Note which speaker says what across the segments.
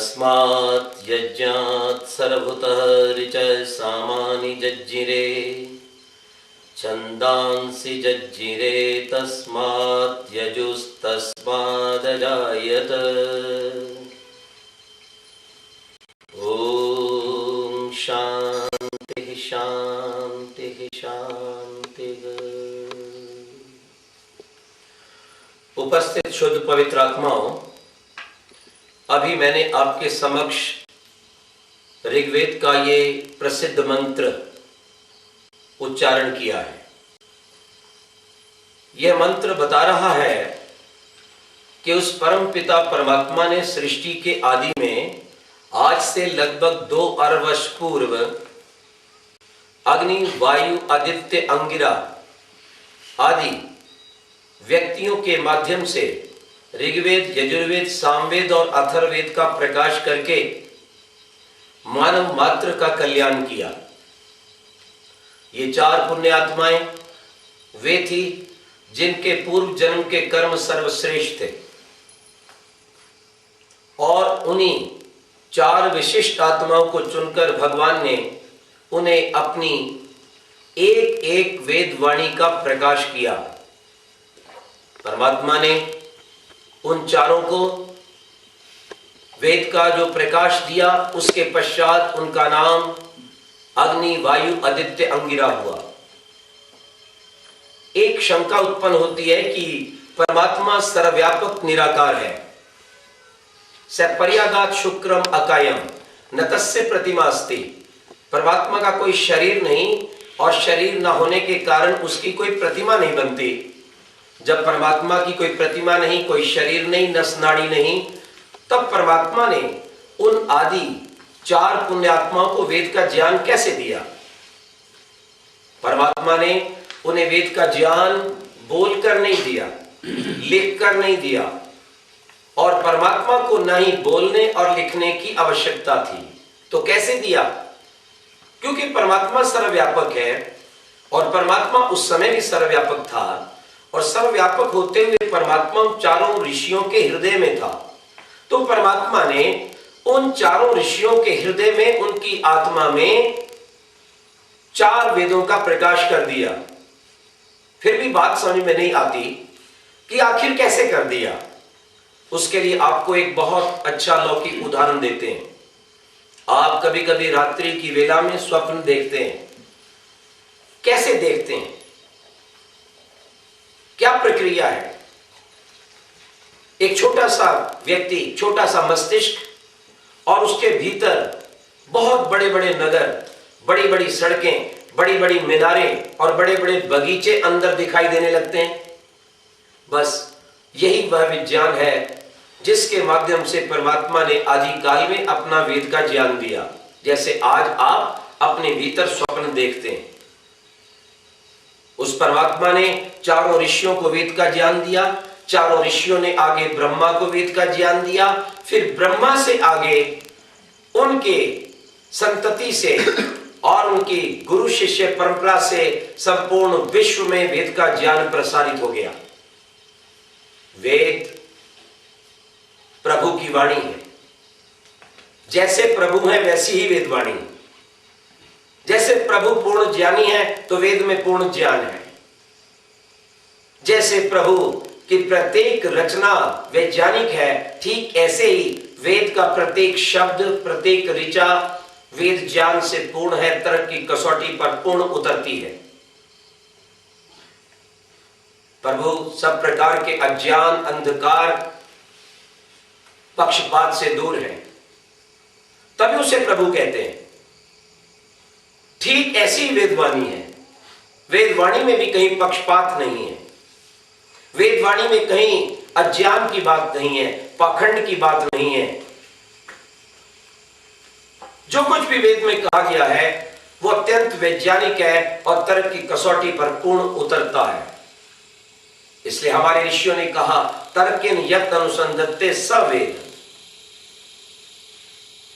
Speaker 1: तस्मात् यज्ञात् सर्वभूतः ऋचः सामानि जज्जिरे छन्दांसि जज्जिरे तस्मात् यजुस्तस्मादजायत। ओम शांति शांति शांति। उपस्थित शुद्ध पवित्र आत्माओं, अभी मैंने आपके समक्ष ऋग्वेद का ये प्रसिद्ध मंत्र उच्चारण किया है। यह मंत्र बता रहा है कि उस परम पिता परमात्मा ने सृष्टि के आदि में आज से लगभग 2 अरब वर्ष पूर्व अग्नि, वायु, आदित्य, अंगिरा आदि व्यक्तियों के माध्यम से ऋग्वेद, यजुर्वेद, सामवेद और अथर्ववेद का प्रकाश करके मानव मात्र का कल्याण किया। ये 4 पुण्य आत्माएं वे थी जिनके पूर्व जन्म के कर्म सर्वश्रेष्ठ थे और उन्हीं 4 विशिष्ट आत्माओं को चुनकर भगवान ने उन्हें अपनी एक एक वेद वाणी का प्रकाश किया। परमात्मा ने उन 4 को वेद का जो प्रकाश दिया, उसके पश्चात उनका नाम अग्नि, वायु, आदित्य, अंगिरा हुआ। एक शंका उत्पन्न होती है कि परमात्मा सर्वव्यापक निराकार है। सपर्यागात शुक्रम अकायम न तस्य प्रतिमा अस्ति। परमात्मा का कोई शरीर नहीं और शरीर न होने के कारण उसकी कोई प्रतिमा नहीं बनती। जब परमात्मा की कोई प्रतिमा नहीं, कोई शरीर नहीं, नस नाड़ी नहीं, तब परमात्मा ने उन आदि 4 पुण्यात्माओं को वेद का ज्ञान कैसे दिया? परमात्मा ने उन्हें वेद का ज्ञान बोलकर नहीं दिया, लिखकर नहीं दिया, और परमात्मा को न ही बोलने और लिखने की आवश्यकता थी। तो कैसे दिया? क्योंकि परमात्मा सर्वव्यापक है और परमात्मा उस समय भी सर्वव्यापक था और सर्वव्यापक होते हुए परमात्मा 4 ऋषियों के हृदय में था। तो परमात्मा ने उन 4 ऋषियों के हृदय में, उनकी आत्मा में 4 वेदों का प्रकाश कर दिया। फिर भी बात समझ में नहीं आती कि आखिर कैसे कर दिया। उसके लिए आपको एक बहुत अच्छा लौकिक उदाहरण देते हैं। आप कभी कभी रात्रि की वेला में स्वप्न देखते हैं। कैसे देखते हैं? क्या प्रक्रिया है? एक छोटा सा व्यक्ति, छोटा सा मस्तिष्क और उसके भीतर बहुत बड़े बड़े नगर, बड़ी बड़ी सड़कें, बड़ी बड़ी मीनारें और बड़े बड़े बगीचे अंदर दिखाई देने लगते हैं। बस यही वह विज्ञान है जिसके माध्यम से परमात्मा ने आदि काल में अपना वेद का ज्ञान दिया। जैसे आज आप अपने भीतर स्वप्न देखते हैं, उस परमात्मा ने 4 ऋषियों को वेद का ज्ञान दिया। 4 ऋषियों ने आगे ब्रह्मा को वेद का ज्ञान दिया। फिर ब्रह्मा से आगे उनके संतति से और उनकी गुरु शिष्य परंपरा से संपूर्ण विश्व में वेद का ज्ञान प्रसारित हो गया। वेद प्रभु की वाणी है। जैसे प्रभु है वैसी ही वेद वाणी। जैसे प्रभु पूर्ण ज्ञानी है तो वेद में पूर्ण ज्ञान है। जैसे प्रभु की प्रत्येक रचना वैज्ञानिक है, ठीक ऐसे ही वेद का प्रत्येक शब्द, प्रत्येक ऋचा वेद ज्ञान से पूर्ण है, तर्क की कसौटी पर पूर्ण उतरती है। प्रभु सब प्रकार के अज्ञान, अंधकार, पक्षपात से दूर है, तभी उसे प्रभु कहते हैं। ठीक ऐसी वेदवाणी है। वेदवाणी में भी कहीं पक्षपात नहीं है। वेदवाणी में कहीं अज्ञान की बात नहीं है, पाखंड की बात नहीं है। जो कुछ भी वेद में कहा गया है वो अत्यंत वैज्ञानिक है और तर्क की कसौटी पर पूर्ण उतरता है। इसलिए हमारे ऋषियों ने कहा, तर्केन यत् अनुसंधत्ते स वेद।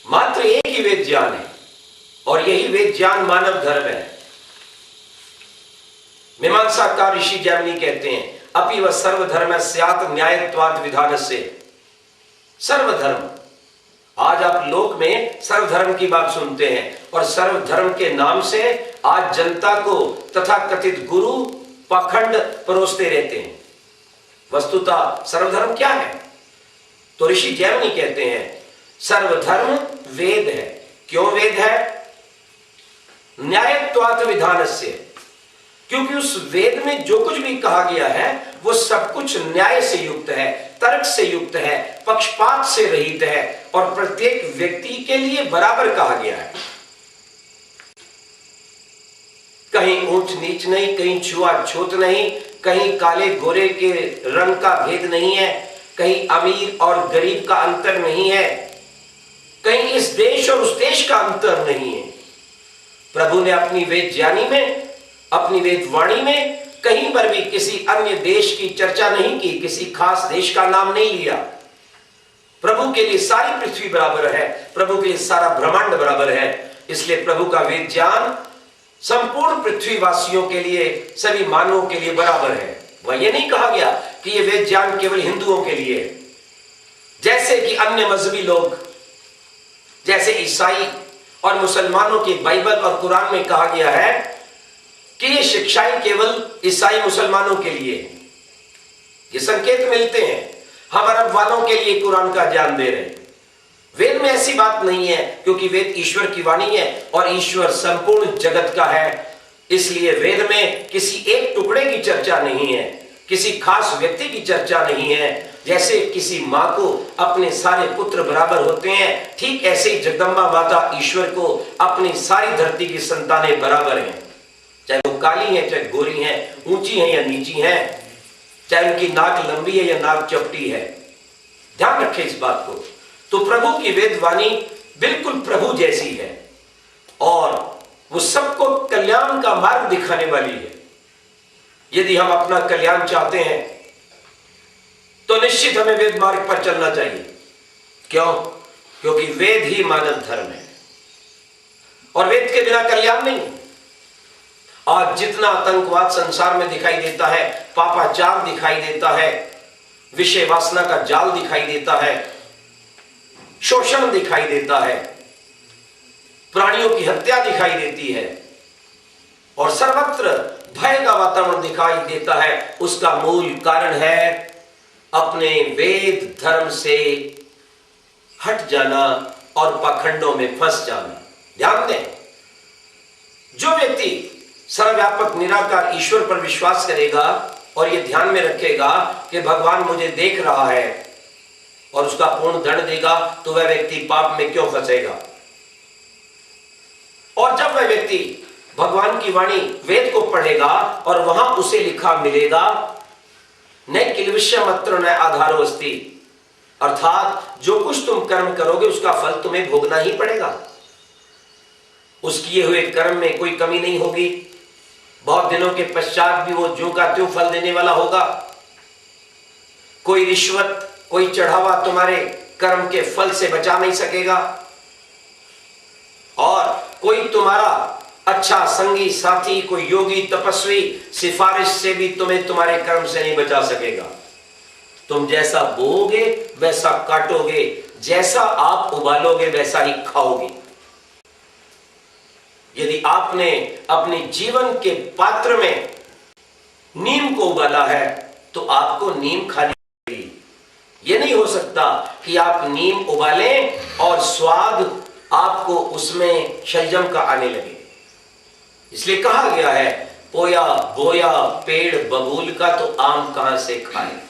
Speaker 1: मात्र एक ही वेद ज्ञान है और यही वेद ज्ञान मानव धर्म है। मीमांसाकार ऋषि जैमिनी कहते हैं, अपि व सर्वधर्म स्यात् न्यायत्वात् विधानस्य। सर्वधर्म आज आप लोक में सर्वधर्म की बात सुनते हैं और सर्वधर्म के नाम से आज जनता को तथाकथित गुरु पाखंड परोसते रहते हैं। वस्तुतः सर्वधर्म क्या है? तो ऋषि जैमिनी कहते हैं सर्वधर्म वेद है। क्यों वेद है? न्यायत्वात् विधानस्य, क्योंकि उस वेद में जो कुछ भी कहा गया है वो सब कुछ न्याय से युक्त है, तर्क से युक्त है, पक्षपात से रहित है और प्रत्येक व्यक्ति के लिए बराबर कहा गया है। कहीं ऊंच नीच नहीं, कहीं छुआछूत नहीं, कहीं काले गोरे के रंग का भेद नहीं है, कहीं अमीर और गरीब का अंतर नहीं है, कहीं इस देश और उस देश का अंतर नहीं है। प्रभु ने अपनी वेद ज्ञानी में, अपनी वेद वाणी में कहीं पर भी किसी अन्य देश की चर्चा नहीं की, किसी खास देश का नाम नहीं लिया। प्रभु के लिए सारी पृथ्वी बराबर है, प्रभु के लिए सारा ब्रह्मांड बराबर है। इसलिए प्रभु का वेद ज्ञान संपूर्ण पृथ्वीवासियों के लिए, सभी मानवों के लिए बराबर है। वह यह नहीं कहा गया कि यह वेद ज्ञान केवल हिंदुओं के लिए है, जैसे कि अन्य मजहबी लोग, जैसे ईसाई और मुसलमानों की बाइबल और कुरान में कहा गया है कि ये शिक्षाएं केवल ईसाई मुसलमानों के लिए है। ये संकेत मिलते हैं हम अरब वालों के लिए कुरान का ज्ञान दे रहे हैं। वेद में ऐसी बात नहीं है, क्योंकि वेद ईश्वर की वाणी है और ईश्वर संपूर्ण जगत का है। इसलिए वेद में किसी एक टुकड़े की चर्चा नहीं है, किसी खास व्यक्ति की चर्चा नहीं है। जैसे किसी माँ को अपने सारे पुत्र बराबर होते हैं, ठीक ऐसे ही जगदम्बा माता ईश्वर को अपनी सारी धरती की संतानें बराबर हैं, चाहे वो काली है, चाहे गोरी है, ऊंची है या नीची है, चाहे उनकी नाक लंबी है या नाक चपटी है। ध्यान रखें इस बात को। तो प्रभु की वेदवाणी बिल्कुल प्रभु जैसी है और वो सबको कल्याण का मार्ग दिखाने वाली है। यदि हम अपना कल्याण चाहते हैं तो निश्चित हमें वेद मार्ग पर चलना चाहिए। क्यों? क्योंकि वेद ही मानव धर्म है और वेद के बिना कल्याण नहीं। आज जितना आतंकवाद संसार में दिखाई देता है, पापाचार दिखाई देता है, विषय वासना का जाल दिखाई देता है, शोषण दिखाई देता है, प्राणियों की हत्या दिखाई देती है और सर्वत्र भय का वातावरण दिखाई देता है, उसका मूल कारण है अपने वेद धर्म से हट जाना और पाखंडों में फंस जाना। ध्यान दें, जो व्यक्ति सर्वव्यापक निराकार ईश्वर पर विश्वास करेगा और यह ध्यान में रखेगा कि भगवान मुझे देख रहा है और उसका पूर्ण दंड देगा, तो वह व्यक्ति पाप में क्यों फंसेगा। और जब वह व्यक्ति भगवान की वाणी वेद को पढ़ेगा और वहां उसे लिखा मिलेगा न किलविष्यमत्र न आधारो अस्ति, अर्थात जो कुछ तुम कर्म करोगे उसका फल तुम्हें भोगना ही पड़ेगा। उस किए हुए कर्म में कोई कमी नहीं होगी। बहुत दिनों के पश्चात भी वो ज्यों का त्यों फल देने वाला होगा। कोई रिश्वत, कोई चढ़ावा तुम्हारे कर्म के फल से बचा नहीं सकेगा और कोई तुम्हारा अच्छा संगी साथी, कोई योगी तपस्वी सिफारिश से भी तुम्हें तुम्हारे कर्म से नहीं बचा सकेगा। तुम जैसा बोओगे वैसा काटोगे, जैसा आप उबालोगे वैसा ही खाओगे। यदि आपने अपने जीवन के पात्र में नीम को उबाला है तो आपको नीम खानी पड़ेगी। यह नहीं हो सकता कि आप नीम उबालें और स्वाद आपको उसमें शलजम का आने लगे। इसलिए कहा गया है, पोया बोया पेड़ बबूल का तो आम कहां से खाए।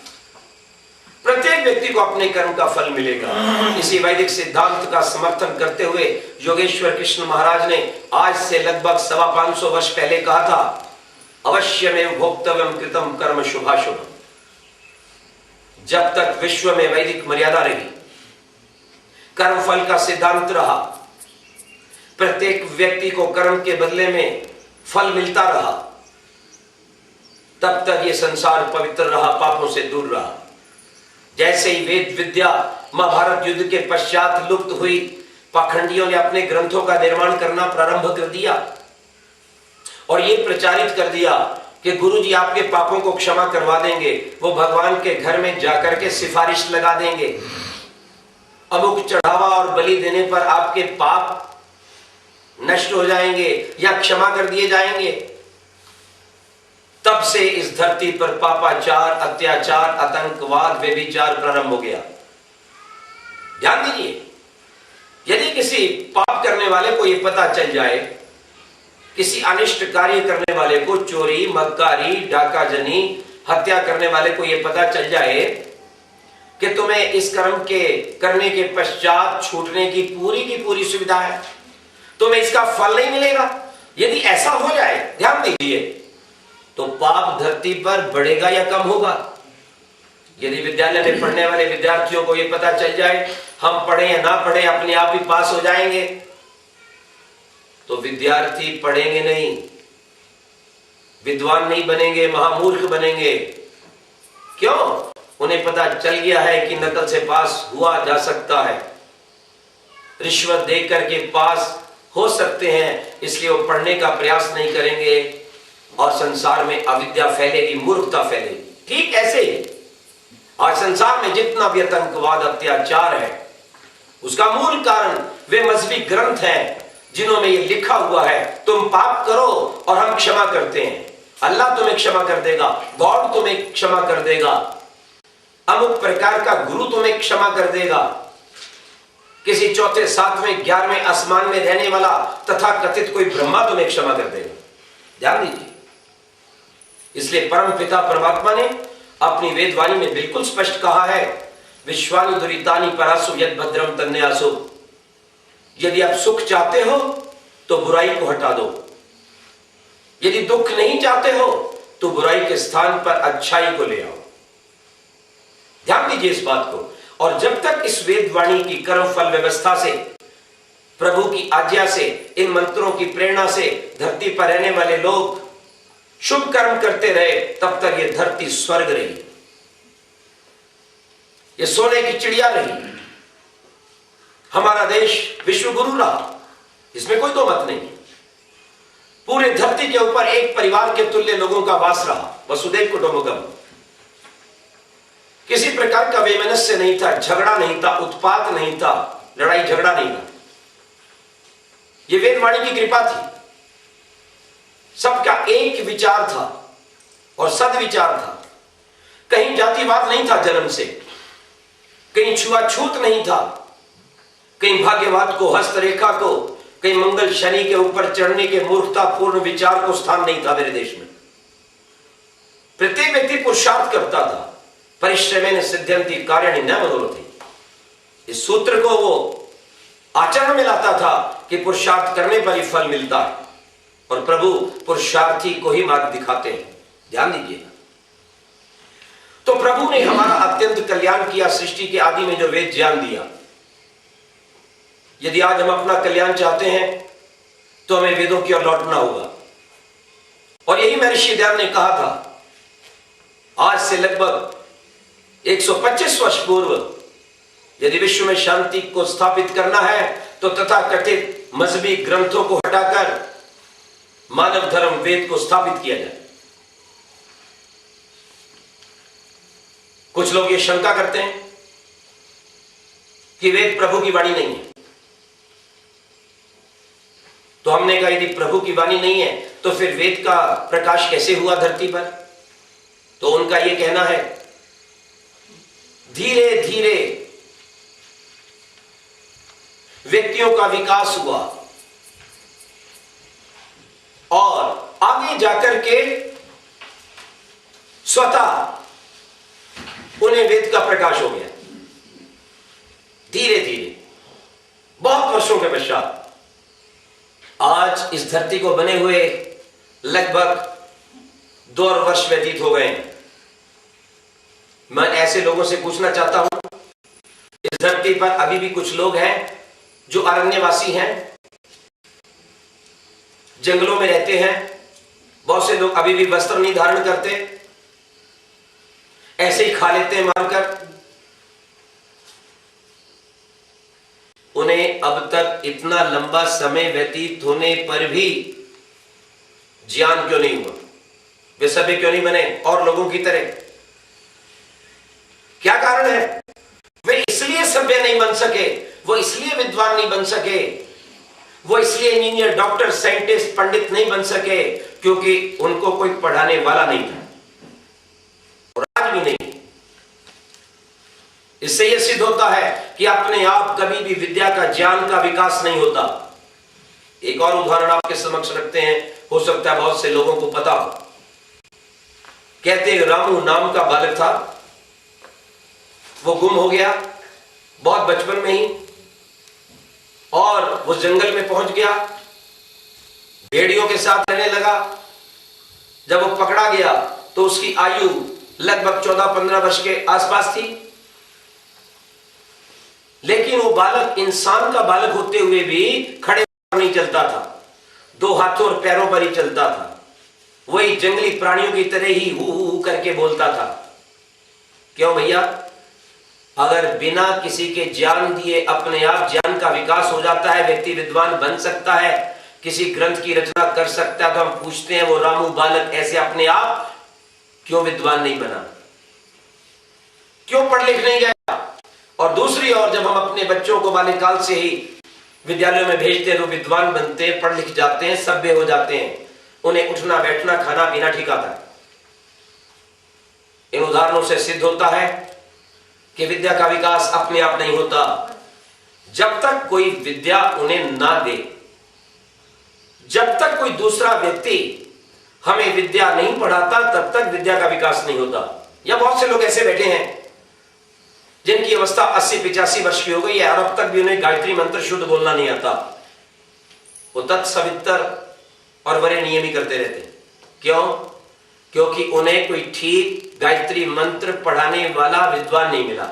Speaker 1: प्रत्येक व्यक्ति को अपने कर्म का फल मिलेगा। इसी वैदिक सिद्धांत का समर्थन करते हुए योगेश्वर कृष्ण महाराज ने आज से लगभग 550 वर्ष पहले कहा था, अवश्यमेव भोक्तव्यम कृतम कर्म शुभाशुभम। जब तक विश्व में वैदिक मर्यादा रही, कर्म फल का सिद्धांत रहा, प्रत्येक व्यक्ति को कर्म के बदले में फल मिलता रहा, तब तक यह संसार पवित्र रहा, पापों से दूर रहा। जैसे ही वेद विद्या महाभारत युद्ध के पश्चात लुप्त हुई, पाखंडियों ने अपने ग्रंथों का निर्माण करना प्रारंभ कर दिया और यह प्रचारित कर दिया कि गुरुजी आपके पापों को क्षमा करवा देंगे। वो भगवान के घर में जाकर के सिफारिश लगा देंगे अमुक चढ़ावा और बलि देने पर आपके पाप नष्ट हो जाएंगे या क्षमा कर दिए जाएंगे। तब से इस धरती पर पापाचार, अत्याचार, आतंकवाद, व्यभिचार प्रारंभ हो गया। ध्यान दीजिए, यदि किसी पाप करने वाले को यह पता चल जाए, किसी अनिष्ट कार्य करने वाले को, चोरी, मक्कारी, डाकाजनी, हत्या करने वाले को यह पता चल जाए कि तुम्हें इस कर्म के करने के पश्चात छूटने की पूरी सुविधा है, तुम्हें इसका फल नहीं मिलेगा, यदि ऐसा हो जाए, ध्यान दीजिए, तो पाप धरती पर बढ़ेगा या कम होगा? यदि विद्यालय में पढ़ने वाले विद्यार्थियों को यह पता चल जाए हम पढ़े या ना पढ़े अपने आप ही पास हो जाएंगे, तो विद्यार्थी पढ़ेंगे नहीं, विद्वान नहीं बनेंगे, महामूर्ख बनेंगे। क्यों? उन्हें पता चल गया है कि नकल से पास हुआ जा सकता है, रिश्वत देकर के पास हो सकते हैं, इसलिए वो पढ़ने का प्रयास नहीं करेंगे और संसार में अविद्या फैलेगी, मूर्खता फैलेगी। ठीक ऐसे ही आज संसार में जितना भी आतंकवाद, अत्याचार है, उसका मूल कारण वे मजहबी ग्रंथ हैं जिन्होंने ये लिखा हुआ है तुम पाप करो और हम क्षमा करते हैं, अल्लाह तुम्हें क्षमा कर देगा, गॉड तुम्हें क्षमा कर देगा, अमुक प्रकार का गुरु तुम्हें क्षमा कर देगा, किसी चौथे, सातवें, 11वें आसमान में रहने वाला तथा कथित कोई ब्रह्मा तुम्हें क्षमा कर देगा। ध्यान दीजिए, इसलिए परम पिता परमात्मा ने अपनी वेदवाणी में बिल्कुल स्पष्ट कहा है, विश्वानि दुरितानि परासु यद भद्रम तन्यासु। यदि आप सुख चाहते हो तो बुराई को हटा दो, यदि दुख नहीं चाहते हो तो बुराई के स्थान पर अच्छाई को ले आओ। ध्यान दीजिए इस बात को। और जब तक इस वेदवाणी की कर्म फल व्यवस्था से, प्रभु की आज्ञा से, इन मंत्रों की प्रेरणा से धरती पर रहने वाले लोग शुभ कर्म करते रहे, तब तक ये धरती स्वर्ग रही, ये सोने की चिड़िया रही, हमारा देश विश्व गुरु रहा, इसमें कोई दो मत नहीं। पूरे धरती के ऊपर एक परिवार के तुल्य लोगों का वास रहा, वसुदेव कुटुंबकम। किसी प्रकार का वैमनस्य नहीं था, झगड़ा नहीं था, उत्पात नहीं था, लड़ाई झगड़ा नहीं था। यह वेदवाणी की कृपा थी, सबका एक विचार था और सदविचार था, कहीं जातिवाद नहीं था जन्म से, कहीं छुआछूत नहीं था, कहीं भाग्यवाद को, हस्तरेखा को, कहीं मंगल शनि के ऊपर चढ़ने के मूर्खतापूर्ण विचार को स्थान नहीं था मेरे देश में। प्रत्येक व्यक्ति पुरुषार्थ करता था, परिश्रमेण सिद्ध्यन्ति कार्याणि न मनोरथैः। इस सूत्र को वो आचरण में लाता था कि पुरुषार्थ करने पर ही फल मिलता है, और प्रभु पुरुषार्थी को ही मार्ग दिखाते हैं। ध्यान दीजिएगा। तो प्रभु ने हमारा अत्यंत कल्याण किया, सृष्टि के आदि में जो वेद ज्ञान दिया। यदि आज हम अपना कल्याण चाहते हैं तो हमें वेदों की ओर लौटना होगा। और यही महर्षि दयाल ने कहा था, आज से लगभग 125 वर्ष पूर्व, यदि विश्व में शांति को स्थापित करना है तो तथाकथित मजहबी ग्रंथों को हटाकर मानव धर्म वेद को स्थापित किया जाए। कुछ लोग ये शंका करते हैं कि वेद प्रभु की वाणी नहीं है। तो हमने कहा यदि प्रभु की वाणी नहीं है तो फिर वेद का प्रकाश कैसे हुआ धरती पर? तो उनका यह कहना है, धीरे धीरे व्यक्तियों का विकास हुआ और आगे जाकर के स्वतः उन्हें वेद का प्रकाश हो गया। धीरे धीरे बहुत वर्षों के पश्चात आज इस धरती को बने हुए लगभग 2 वर्ष व्यतीत हो गए। मैं ऐसे लोगों से पूछना चाहता हूं, इस धरती पर अभी भी कुछ लोग हैं जो अरण्यवासी हैं, जंगलों में रहते हैं। बहुत से लोग अभी भी वस्त्र नहीं धारण करते, ऐसे ही खा लेते हैं मारकर। उन्हें अब तक इतना लंबा समय व्यतीत होने पर भी ज्ञान क्यों नहीं हुआ? वे सभ्य क्यों नहीं बने और लोगों की तरह? क्या कारण है? वे इसलिए सभ्य नहीं बन सके, वो इसलिए विद्वान नहीं बन सके, वो इसलिए इंजीनियर, डॉक्टर, साइंटिस्ट, पंडित नहीं बन सके क्योंकि उनको कोई पढ़ाने वाला नहीं था, और आज भी नहीं। इससे यह सिद्ध होता है कि अपने आप कभी भी विद्या का, ज्ञान का विकास नहीं होता। एक और उदाहरण आपके समक्ष रखते हैं, हो सकता है बहुत से लोगों को पता हो। कहते हैं रामू नाम का बालक था, वो गुम हो गया बहुत बचपन में ही, और वो जंगल में पहुंच गया, भेड़ियों के साथ रहने लगा। जब वो पकड़ा गया तो उसकी आयु लगभग 14-15 वर्ष के आसपास थी, लेकिन वो बालक इंसान का बालक होते हुए भी खड़े नहीं चलता था, 2 हाथों और पैरों पर ही चलता था। वही जंगली प्राणियों की तरह ही हु करके बोलता था। क्यों भैया? अगर बिना किसी के ज्ञान दिए अपने आप ज्ञान का विकास हो जाता है, व्यक्ति विद्वान बन सकता है, किसी ग्रंथ की रचना कर सकता है, तो हम पूछते हैं वो रामू बालक ऐसे अपने आप क्यों विद्वान नहीं बना, क्यों पढ़ लिख नहीं गया? और दूसरी ओर जब हम अपने बच्चों को बाल्यकाल से ही विद्यालयों में भेजते हैं तो विद्वान बनते हैं, पढ़ लिख जाते हैं, सभ्य हो जाते हैं, उन्हें उठना बैठना खाना पीना ठीक आता है। इन उदाहरणों से सिद्ध होता है कि विद्या का विकास अपने आप नहीं होता। जब तक कोई विद्या उन्हें ना दे, जब तक कोई दूसरा व्यक्ति हमें विद्या नहीं पढ़ाता, तब तक विद्या का विकास नहीं होता। या बहुत से लोग ऐसे बैठे हैं जिनकी अवस्था 80-85 वर्ष की हो गई है और अब तक भी उन्हें गायत्री मंत्र शुद्ध बोलना नहीं आता। वो तत्सवितर और बड़े नियम ही करते रहते हैं। क्यों? क्योंकि उन्हें कोई ठीक गायत्री मंत्र पढ़ाने वाला विद्वान नहीं मिला।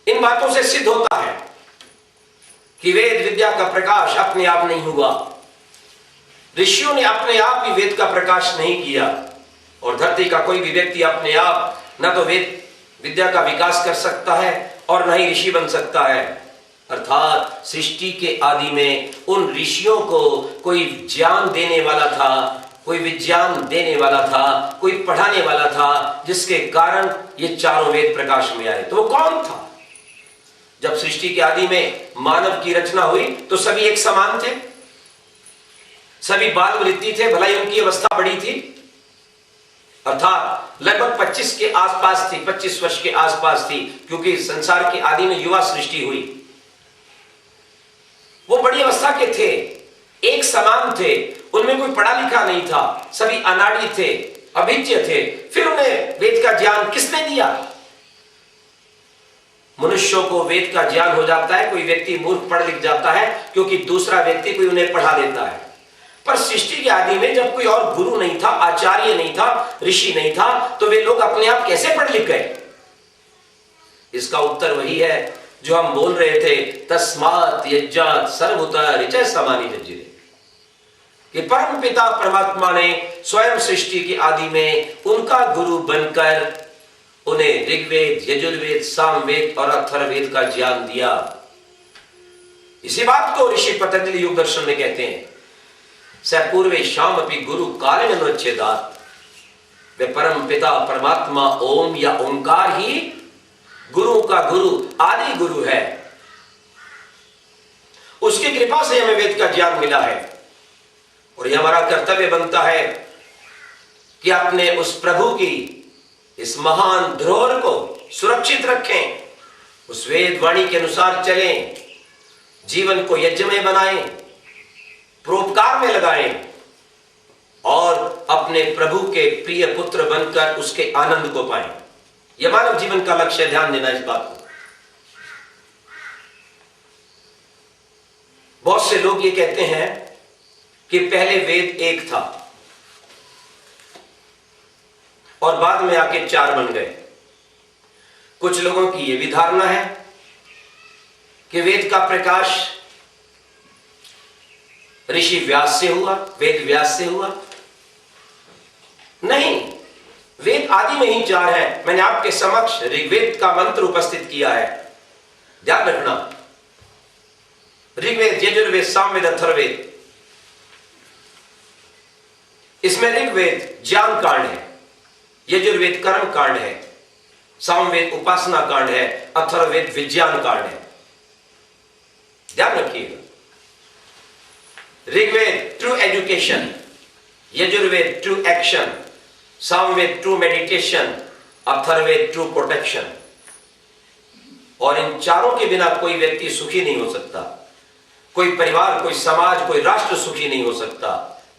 Speaker 1: इन बातों से सिद्ध होता है कि वेद विद्या का प्रकाश अपने आप नहीं हुआ। ऋषियों ने अपने आप ही वेद का प्रकाश नहीं किया, और धरती का कोई भी व्यक्ति अपने आप न तो वेद विद्या का विकास कर सकता है और न ही ऋषि बन सकता है। अर्थात सृष्टि के आदि में उन ऋषियों को कोई ज्ञान देने वाला था, कोई विज्ञान देने वाला था, कोई पढ़ाने वाला था, जिसके कारण ये चारों वेद प्रकाश में आए। तो वो कौन था? जब सृष्टि के आदि में मानव की रचना हुई तो सभी एक समान थे, सभी बाल वृत्ति थे, भलाई उनकी अवस्था बड़ी थी, अर्थात लगभग 25 के आसपास थी, 25 वर्ष के आसपास थी, क्योंकि संसार के आदि में युवा सृष्टि हुई। वो बड़ी अवस्था के थे, एक समान थे, उनमें कोई पढ़ा लिखा नहीं था, सभी अनाड़ी थे, अभिज्ञ थे। फिर उन्हें वेद का ज्ञान किसने दिया? मनुष्यों को वेद का ज्ञान हो जाता है, कोई व्यक्ति मूर्ख पढ़ लिख जाता है क्योंकि दूसरा व्यक्ति कोई उन्हें पढ़ा देता है। पर सृष्टि के आदि में जब कोई और गुरु नहीं था, आचार्य नहीं था, ऋषि नहीं था, तो वे लोग अपने आप कैसे पढ़ लिख गए? इसका उत्तर वही है जो हम बोल रहे थे, तस्मात् यज्ञात् सर्वभूता ऋचः समानि जज्जिरे, कि परम पिता परमात्मा ने स्वयं सृष्टि की आदि में उनका गुरु बनकर उन्हें ऋग्वेद, यजुर्वेद, सामवेद और अथर्ववेद का ज्ञान दिया। इसी बात को ऋषि पतंजलि योग दर्शन में कहते हैं, स पूर्वे शाम अपि गुरु कालेन अनुच्छेदात्। वे परम पिता परमात्मा ओम या ओंकार ही गुरु का गुरु, आदि गुरु है। उसकी कृपा से हमें वेद का ज्ञान मिला है, और यह हमारा कर्तव्य बनता है कि अपने उस प्रभु की इस महान धरोहर को सुरक्षित रखें, उस वेद वाणी के अनुसार चलें, जीवन को यज्ञमय बनाएं, परोपकार में लगाएं और अपने प्रभु के प्रिय पुत्र बनकर उसके आनंद को पाएं। यह मानव जीवन का लक्ष्य, ध्यान देना इस बात को। बहुत से लोग ये कहते हैं कि पहले वेद एक था और बाद में आके 4 बन गए। कुछ लोगों की यह भी धारणा है कि वेद का प्रकाश ऋषि व्यास से हुआ, वेद व्यास से हुआ। नहीं, वेद आदि में ही 4 है। मैंने आपके समक्ष ऋग्वेद का मंत्र उपस्थित किया है, ध्यान रखना। ऋग्वेद, यजुर्वेद, सामवेद, अथर्ववेद। इसमें ऋग्वेद ज्ञान कांड है, यजुर्वेद कर्म कांड है, सामवेद उपासना कांड है, अथर्ववेद विज्ञान कांड है। ध्यान रखिएगा। Rigveda true education, Yajurveda true action, Samaveda true meditation, Atharvaveda true protection. और इन चारों के बिना कोई व्यक्ति सुखी नहीं हो सकता, कोई परिवार, कोई समाज, कोई राष्ट्र सुखी नहीं हो सकता।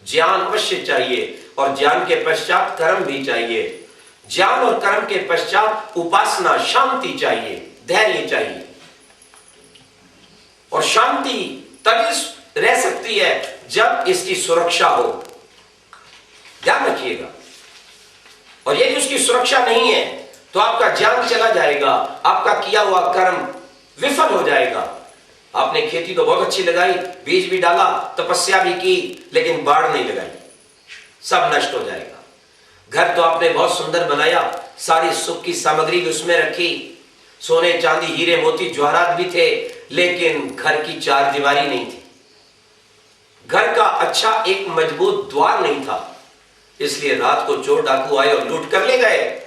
Speaker 1: ज्ञान अवश्य चाहिए और ज्ञान के पश्चात कर्म भी चाहिए। ज्ञान और कर्म के पश्चात उपासना, शांति चाहिए, धैर्य चाहिए। और शांति तभी रह सकती है जब इसकी सुरक्षा हो। ध्यान रखिएगा। और यदि उसकी सुरक्षा नहीं है तो आपका ज्ञान चला जाएगा, आपका किया हुआ कर्म विफल हो जाएगा। आपने खेती तो बहुत अच्छी लगाई, बीज भी डाला, तपस्या भी की, लेकिन बाढ़ नहीं लगाई, सब नष्ट हो जाएगा। घर तो आपने बहुत सुंदर बनाया, सारी सुख की सामग्री भी उसमें रखी, सोने चांदी हीरे मोती जवाहरात भी थे, लेकिन घर की चार दीवारी नहीं थी, घर का अच्छा एक मजबूत द्वार नहीं था। इसलिए रात को चोर डाकू आए और लूट कर ले गए।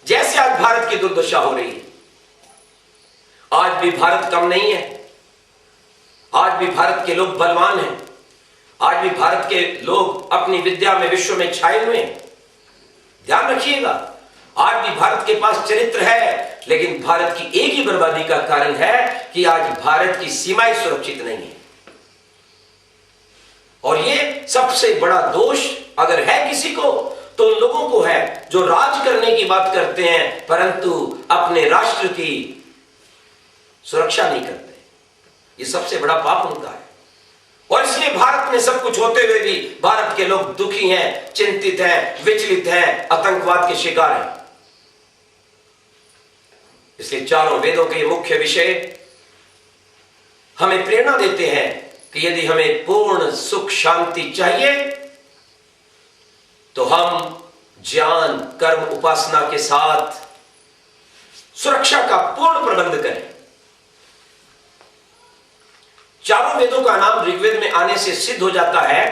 Speaker 1: जैसे आज भारत की दुर्दशा हो रही है, आज भी भारत कम नहीं है। आज भी भारत के लोग बलवान हैं, आज भी भारत के लोग अपनी विद्या में विश्व में छाए हुए हैं। ध्यान रखिएगा, आज भी भारत के पास चरित्र है, लेकिन भारत की एक ही बर्बादी का कारण है कि आज भारत की सीमाएं सुरक्षित नहीं है। और ये सबसे बड़ा दोष अगर है किसी को तो उन लोगों को है जो राज करने की बात करते हैं परंतु अपने राष्ट्र की सुरक्षा नहीं करते। ये सबसे बड़ा पाप उनका है। और इसलिए भारत में सब कुछ होते हुए भी भारत के लोग दुखी हैं, चिंतित हैं, विचलित हैं, आतंकवाद के शिकार हैं। इसलिए चारों वेदों के मुख्य विषय हमें प्रेरणा देते हैं कि यदि हमें पूर्ण सुख शांति चाहिए तो हम ज्ञान कर्म उपासना के साथ सुरक्षा का पूर्ण प्रबंध करें। चारों वेदों का नाम ऋग्वेद में आने से सिद्ध हो जाता है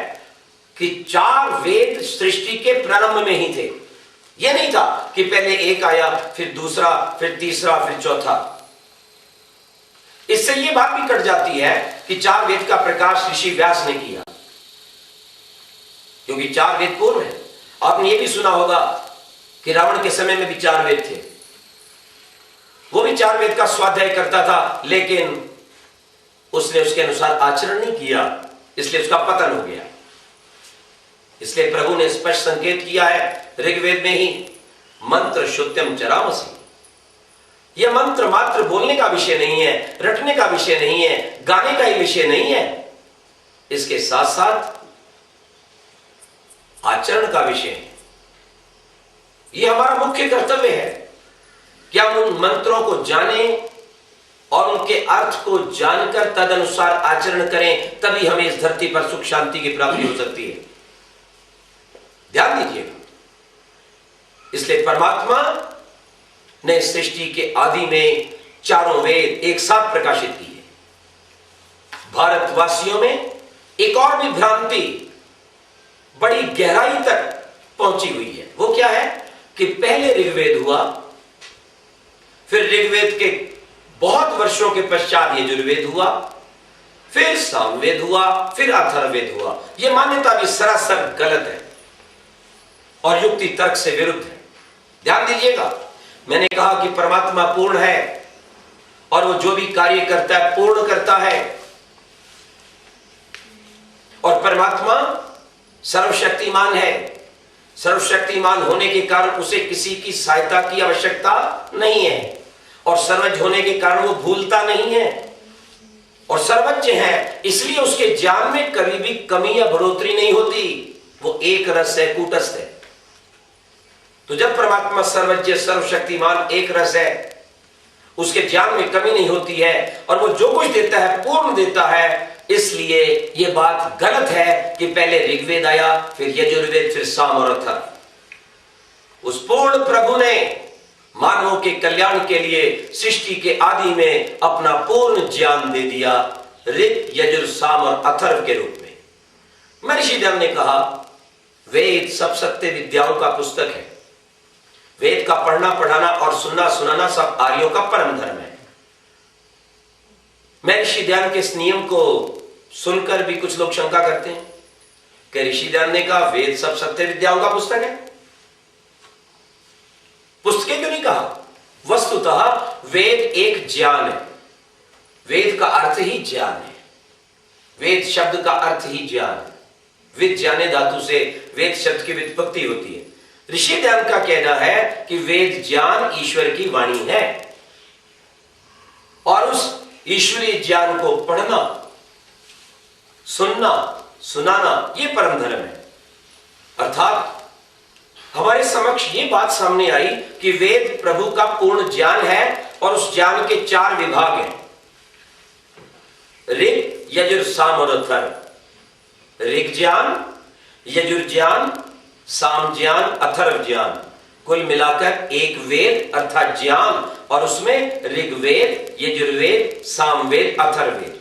Speaker 1: कि चार वेद सृष्टि के प्रारंभ में ही थे। यह नहीं था कि पहले एक आया, फिर दूसरा, फिर तीसरा, फिर चौथा। इससे यह बात भी कट जाती है कि चार वेद का प्रकाश ऋषि व्यास ने किया, क्योंकि चार वेद पूर्व है। आपने यह भी सुना होगा कि रावण के समय में भी चार वेद थे, वो भी चार वेद का स्वाध्याय करता था, लेकिन उसने उसके अनुसार आचरण नहीं किया, इसलिए उसका पतन हो गया। इसलिए प्रभु ने स्पष्ट संकेत किया है ऋग्वेद में ही, मंत्र शुद्धम चरामसि। यह मंत्र मात्र बोलने का विषय नहीं है, रटने का विषय नहीं है, गाने का ही विषय नहीं है, इसके साथ साथ आचरण का विषय है। यह हमारा मुख्य कर्तव्य है कि हम उन मंत्रों को जानें और उनके अर्थ को जानकर तदनुसार आचरण करें, तभी हमें इस धरती पर सुख शांति की प्राप्ति हो सकती है। ध्यान दीजिएगा। इसलिए परमात्मा ने सृष्टि के आदि में चारों वेद एक साथ प्रकाशित किए। भारतवासियों में एक और भी भ्रांति बड़ी गहराई तक पहुंची हुई है। वो क्या है कि पहले ऋग्वेद हुआ, फिर ऋग्वेद के बहुत वर्षों के पश्चात यजुर्वेद हुआ, फिर सामवेद हुआ, फिर अथर्ववेद हुआ। यह मान्यता भी सरासर गलत है और युक्ति तर्क से विरुद्ध है। ध्यान दीजिएगा, मैंने कहा कि परमात्मा पूर्ण है और वो जो भी कार्य करता है पूर्ण करता है, और परमात्मा सर्वशक्तिमान है। सर्वशक्तिमान होने के कारण उसे किसी की सहायता की आवश्यकता नहीं है, और सर्वज्ञ होने के कारण वो भूलता नहीं है, और सर्वज्ञ है इसलिए उसके ज्ञान में कभी भी कमी या बढ़ोतरी नहीं होती। वो एक रस है, कूटस्थ है। तो जब परमात्मा सर्वज्ञ सर्वशक्तिमान एक रस है, उसके ज्ञान में कमी नहीं होती है और वो जो कुछ देता है पूर्ण देता है। इसलिए यह बात गलत है कि पहले ऋग्वेद आया, फिर यजुर्वेद, फिर साम और अथर्व। उस पूर्ण प्रभु ने मानवों के कल्याण के लिए सृष्टि के आदि में अपना पूर्ण ज्ञान दे दिया, ऋग यजुर साम और अथर्व के रूप में। महर्षि दयाल ने कहा वेद सब सत्य विद्याओं का पुस्तक है। वेद का पढ़ना पढ़ाना और सुनना सुनाना सब आर्यों का परम धर्म है। मैं ऋषि ध्यान के इस नियम को सुनकर भी कुछ लोग शंका करते हैं कि ऋषि ध्यान ने कहा वेद सब सत्य विद्याओं का पुस्तक है। पुस्तकें क्यों नहीं कहा? वस्तुतः वेद एक ज्ञान है। वेद का अर्थ ही ज्ञान है। वेद शब्द का अर्थ ही ज्ञान है। विद ज्ञाने धातु से वेद शब्द की व्युत्पत्ति होती है। ऋषि ध्यान का कहना है कि वेद ज्ञान ईश्वर की वाणी है और उस ईश्वरीय ज्ञान को पढ़ना, सुनना, सुनाना यह परम धर्म है। अर्थात हमारे समक्ष ये बात सामने आई कि वेद प्रभु का पूर्ण ज्ञान है और उस ज्ञान के 4 विभाग हैं, ऋग, यजुर, साम और अथर्व। ऋग ज्ञान, यजुर ज्ञान, साम ज्ञान, अथर्व ज्ञान, कुल मिलाकर एक वेद अर्थात ज्ञान, और उसमें ऋग्वेद, यजुर्वेद, सामवेद, अथर्ववेद।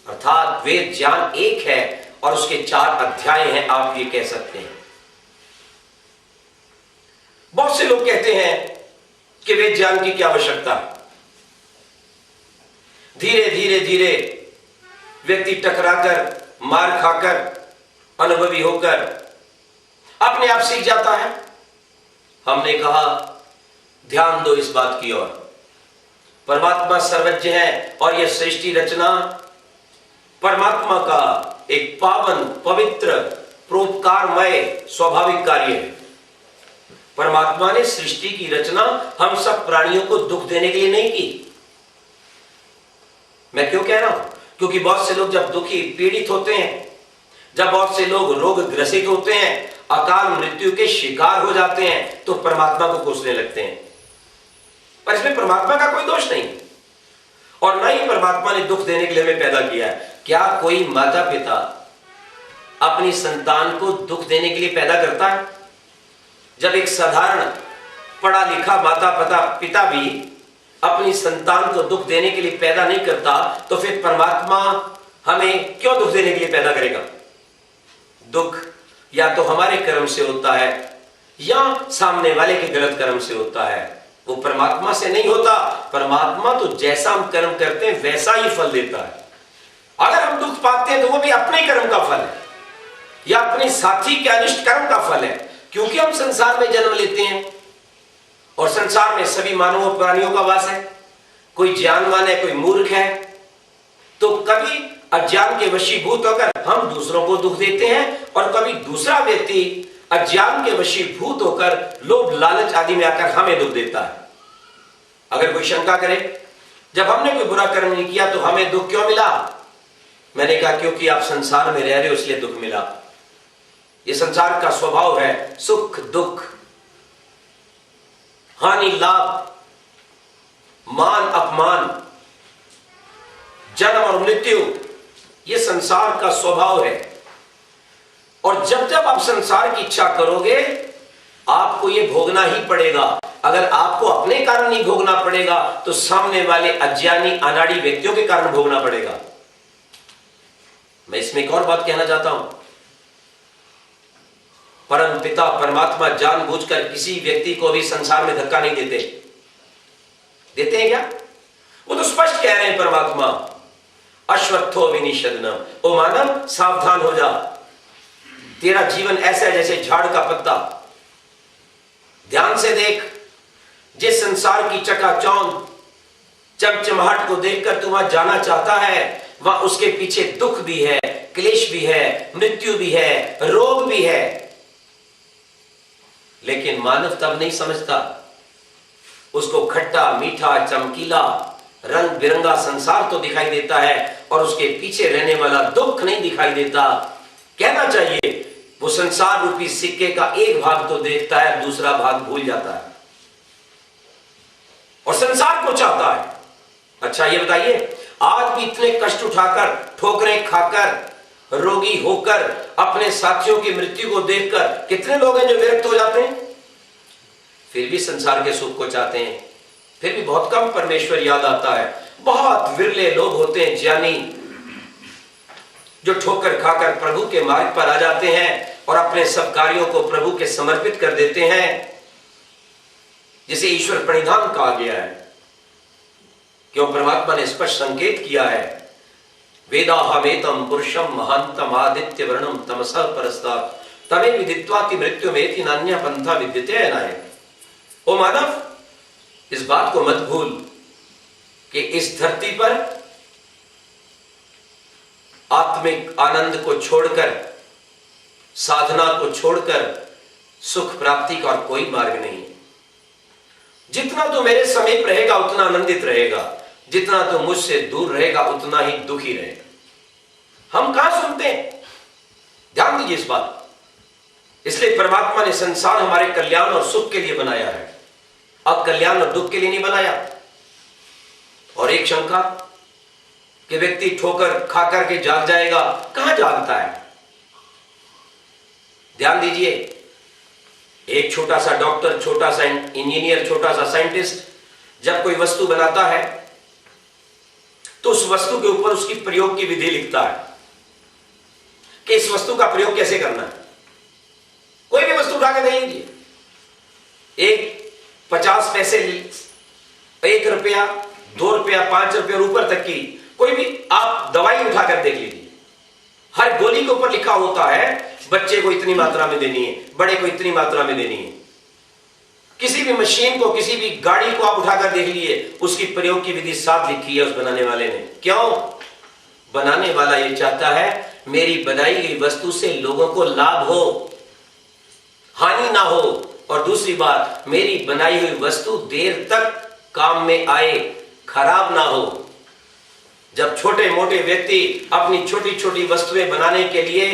Speaker 1: अर्थात वेद ज्ञान एक है और उसके 4 अध्याय हैं, आप ये कह सकते हैं। बहुत से लोग कहते हैं कि वेद ज्ञान की क्या आवश्यकता है। धीरे धीरे धीरे व्यक्ति टकराकर, मार खाकर, अनुभवी होकर अपने आप सीख जाता है। हमने कहा ध्यान दो इस बात की ओर, परमात्मा सर्वज्ञ है और यह सृष्टि रचना परमात्मा का एक पावन, पवित्र, परोपकारमय स्वाभाविक कार्य है। परमात्मा ने सृष्टि की रचना हम सब प्राणियों को दुख देने के लिए नहीं की। मैं क्यों कह रहा हूं? क्योंकि बहुत से लोग जब दुखी, पीड़ित होते हैं, जब बहुत से लोग रोग ग्रसित होते हैं, अकाल मृत्यु के शिकार हो जाते हैं, तो परमात्मा को कोसने लगते हैं। पर इसमें परमात्मा का कोई दोष नहीं और न ही परमात्मा ने दुख देने के लिए हमें पैदा किया है। क्या कोई माता पिता अपनी संतान को दुख देने के लिए पैदा करता है? जब एक साधारण पढ़ा लिखा माता पिता भी अपनी संतान को दुख देने के लिए पैदा नहीं करता, तो फिर परमात्मा हमें क्यों दुख देने के लिए पैदा करेगा? दुख या तो हमारे कर्म से होता है या सामने वाले के गलत कर्म से होता है, वो परमात्मा से नहीं होता। परमात्मा तो जैसा हम कर्म करते हैं वैसा ही फल देता है। अगर हम दुख पाते हैं तो वो भी अपने कर्म का फल है या अपने साथी के अनिष्ट कर्म का फल है, क्योंकि हम संसार में जन्म लेते हैं और संसार में सभी मानव प्राणियों का वास है। कोई ज्ञानवान है, कोई मूर्ख है, तो कभी अज्ञान के वशीभूत होकर हम दूसरों को दुख देते हैं और कभी दूसरा व्यक्ति अज्ञान के वशीभूत होकर लोभ लालच आदि में आकर हमें दुख देता है। अगर कोई शंका करे जब हमने कोई बुरा कर्म नहीं किया तो हमें दुख क्यों मिला? मैंने कहा क्योंकि आप संसार में रह रहे हो इसलिए दुख मिला। ये संसार का स्वभाव है, सुख दुख, हानि लाभ, मान अपमान, जन्म और मृत्यु, ये संसार का स्वभाव है। और जब जब आप संसार की इच्छा करोगे आपको ये भोगना ही पड़ेगा। अगर आपको अपने कारण नहीं भोगना पड़ेगा तो सामने वाले अज्ञानी अनाड़ी व्यक्तियों के कारण भोगना पड़ेगा। मैं इसमें एक और बात कहना चाहता हूं, परम पिता परमात्मा जानबूझकर किसी व्यक्ति को भी संसार में धक्का नहीं देते हैं क्या? वो तो स्पष्ट कह रहे हैं परमात्मा, अश्वत्थो विनिषदनम, ओ मानव सावधान हो जा, तेरा जीवन ऐसा है जैसे झाड़ का पत्ता। ध्यान से देख, जिस संसार की चकाचौंध चमचमाहट को देखकर तू वहां जाना चाहता है, वहां उसके पीछे दुख भी है, क्लेश भी है, मृत्यु भी है, रोग भी है। लेकिन मानव तब नहीं समझता, उसको खट्टा मीठा चमकीला रंग बिरंगा संसार तो दिखाई देता है और उसके पीछे रहने वाला दुख नहीं दिखाई देता। कहना चाहिए वो संसार रूपी सिक्के का एक भाग तो देखता है, दूसरा भाग भूल जाता है और संसार को चाहता है। अच्छा ये बताइए, आज भी इतने कष्ट उठाकर, ठोकरें खाकर, रोगी होकर, अपने साथियों की मृत्यु को देखकर कितने लोग हैं जो विरक्त हो जाते हैं, फिर भी संसार के सुख को चाहते हैं। फिर भी बहुत कम परमेश्वर याद आता है। बहुत विरले लोग होते हैं ज्ञानी जो ठोकर खाकर प्रभु के मार्ग पर आ जाते हैं और अपने सब कार्यों को प्रभु के समर्पित कर देते हैं। जिसे ईश्वर प्रणिधान कहा गया है, क्यों परमात्मा ने स्पष्ट संकेत किया है, वेदाहमेतम पुरुषम महांतम आदित्य वर्णम तमसः परस्तात् तमे विदित्वाति मृत्युमेति नान्य पंथा विद्यते अनाय। ओ मानव, इस बात को मत भूल कि इस धरती पर आत्मिक आनंद को छोड़कर, साधना को छोड़कर सुख प्राप्ति का और कोई मार्ग नहीं है। जितना तू मेरे समीप रहेगा उतना आनंदित रहेगा, जितना तू मुझसे दूर रहेगा उतना ही दुखी रहेगा। हम कहां सुनते हैं? ध्यान दीजिए इस बात। इसलिए परमात्मा ने संसार हमारे कल्याण और सुख के लिए बनाया है, अब कल्याण और दुख के लिए नहीं बनाया। और एक शंका कि व्यक्ति ठोकर खा करके जाग जाएगा, कहां जागता है? ध्यान दीजिए, एक छोटा सा डॉक्टर, छोटा सा इंजीनियर, छोटा सा साइंटिस्ट जब कोई वस्तु बनाता है तो उस वस्तु के ऊपर उसकी प्रयोग की विधि लिखता है कि इस वस्तु का प्रयोग कैसे करना है। कोई भी वस्तु उठा के दे लीजिए, एक 50 पैसे, 1 रुपया, 2 रुपया, 5 रुपया और ऊपर तक की कोई भी आप दवाई उठाकर देख लीजिए, हर गोली के ऊपर लिखा होता है बच्चे को इतनी मात्रा में देनी है, बड़े को इतनी मात्रा में देनी है। किसी भी मशीन को, किसी भी गाड़ी को आप उठाकर देख लीजिए, उसकी प्रयोग की विधि साफ लिखी है उस बनाने वाले ने। क्यों? बनाने वाला ये चाहता है मेरी बनाई गई वस्तु से लोगों को लाभ हो, हानि ना हो, और दूसरी बात, मेरी बनाई हुई वस्तु देर तक काम में आए, खराब ना हो। जब छोटे मोटे व्यक्ति अपनी छोटी छोटी वस्तुएं बनाने के लिए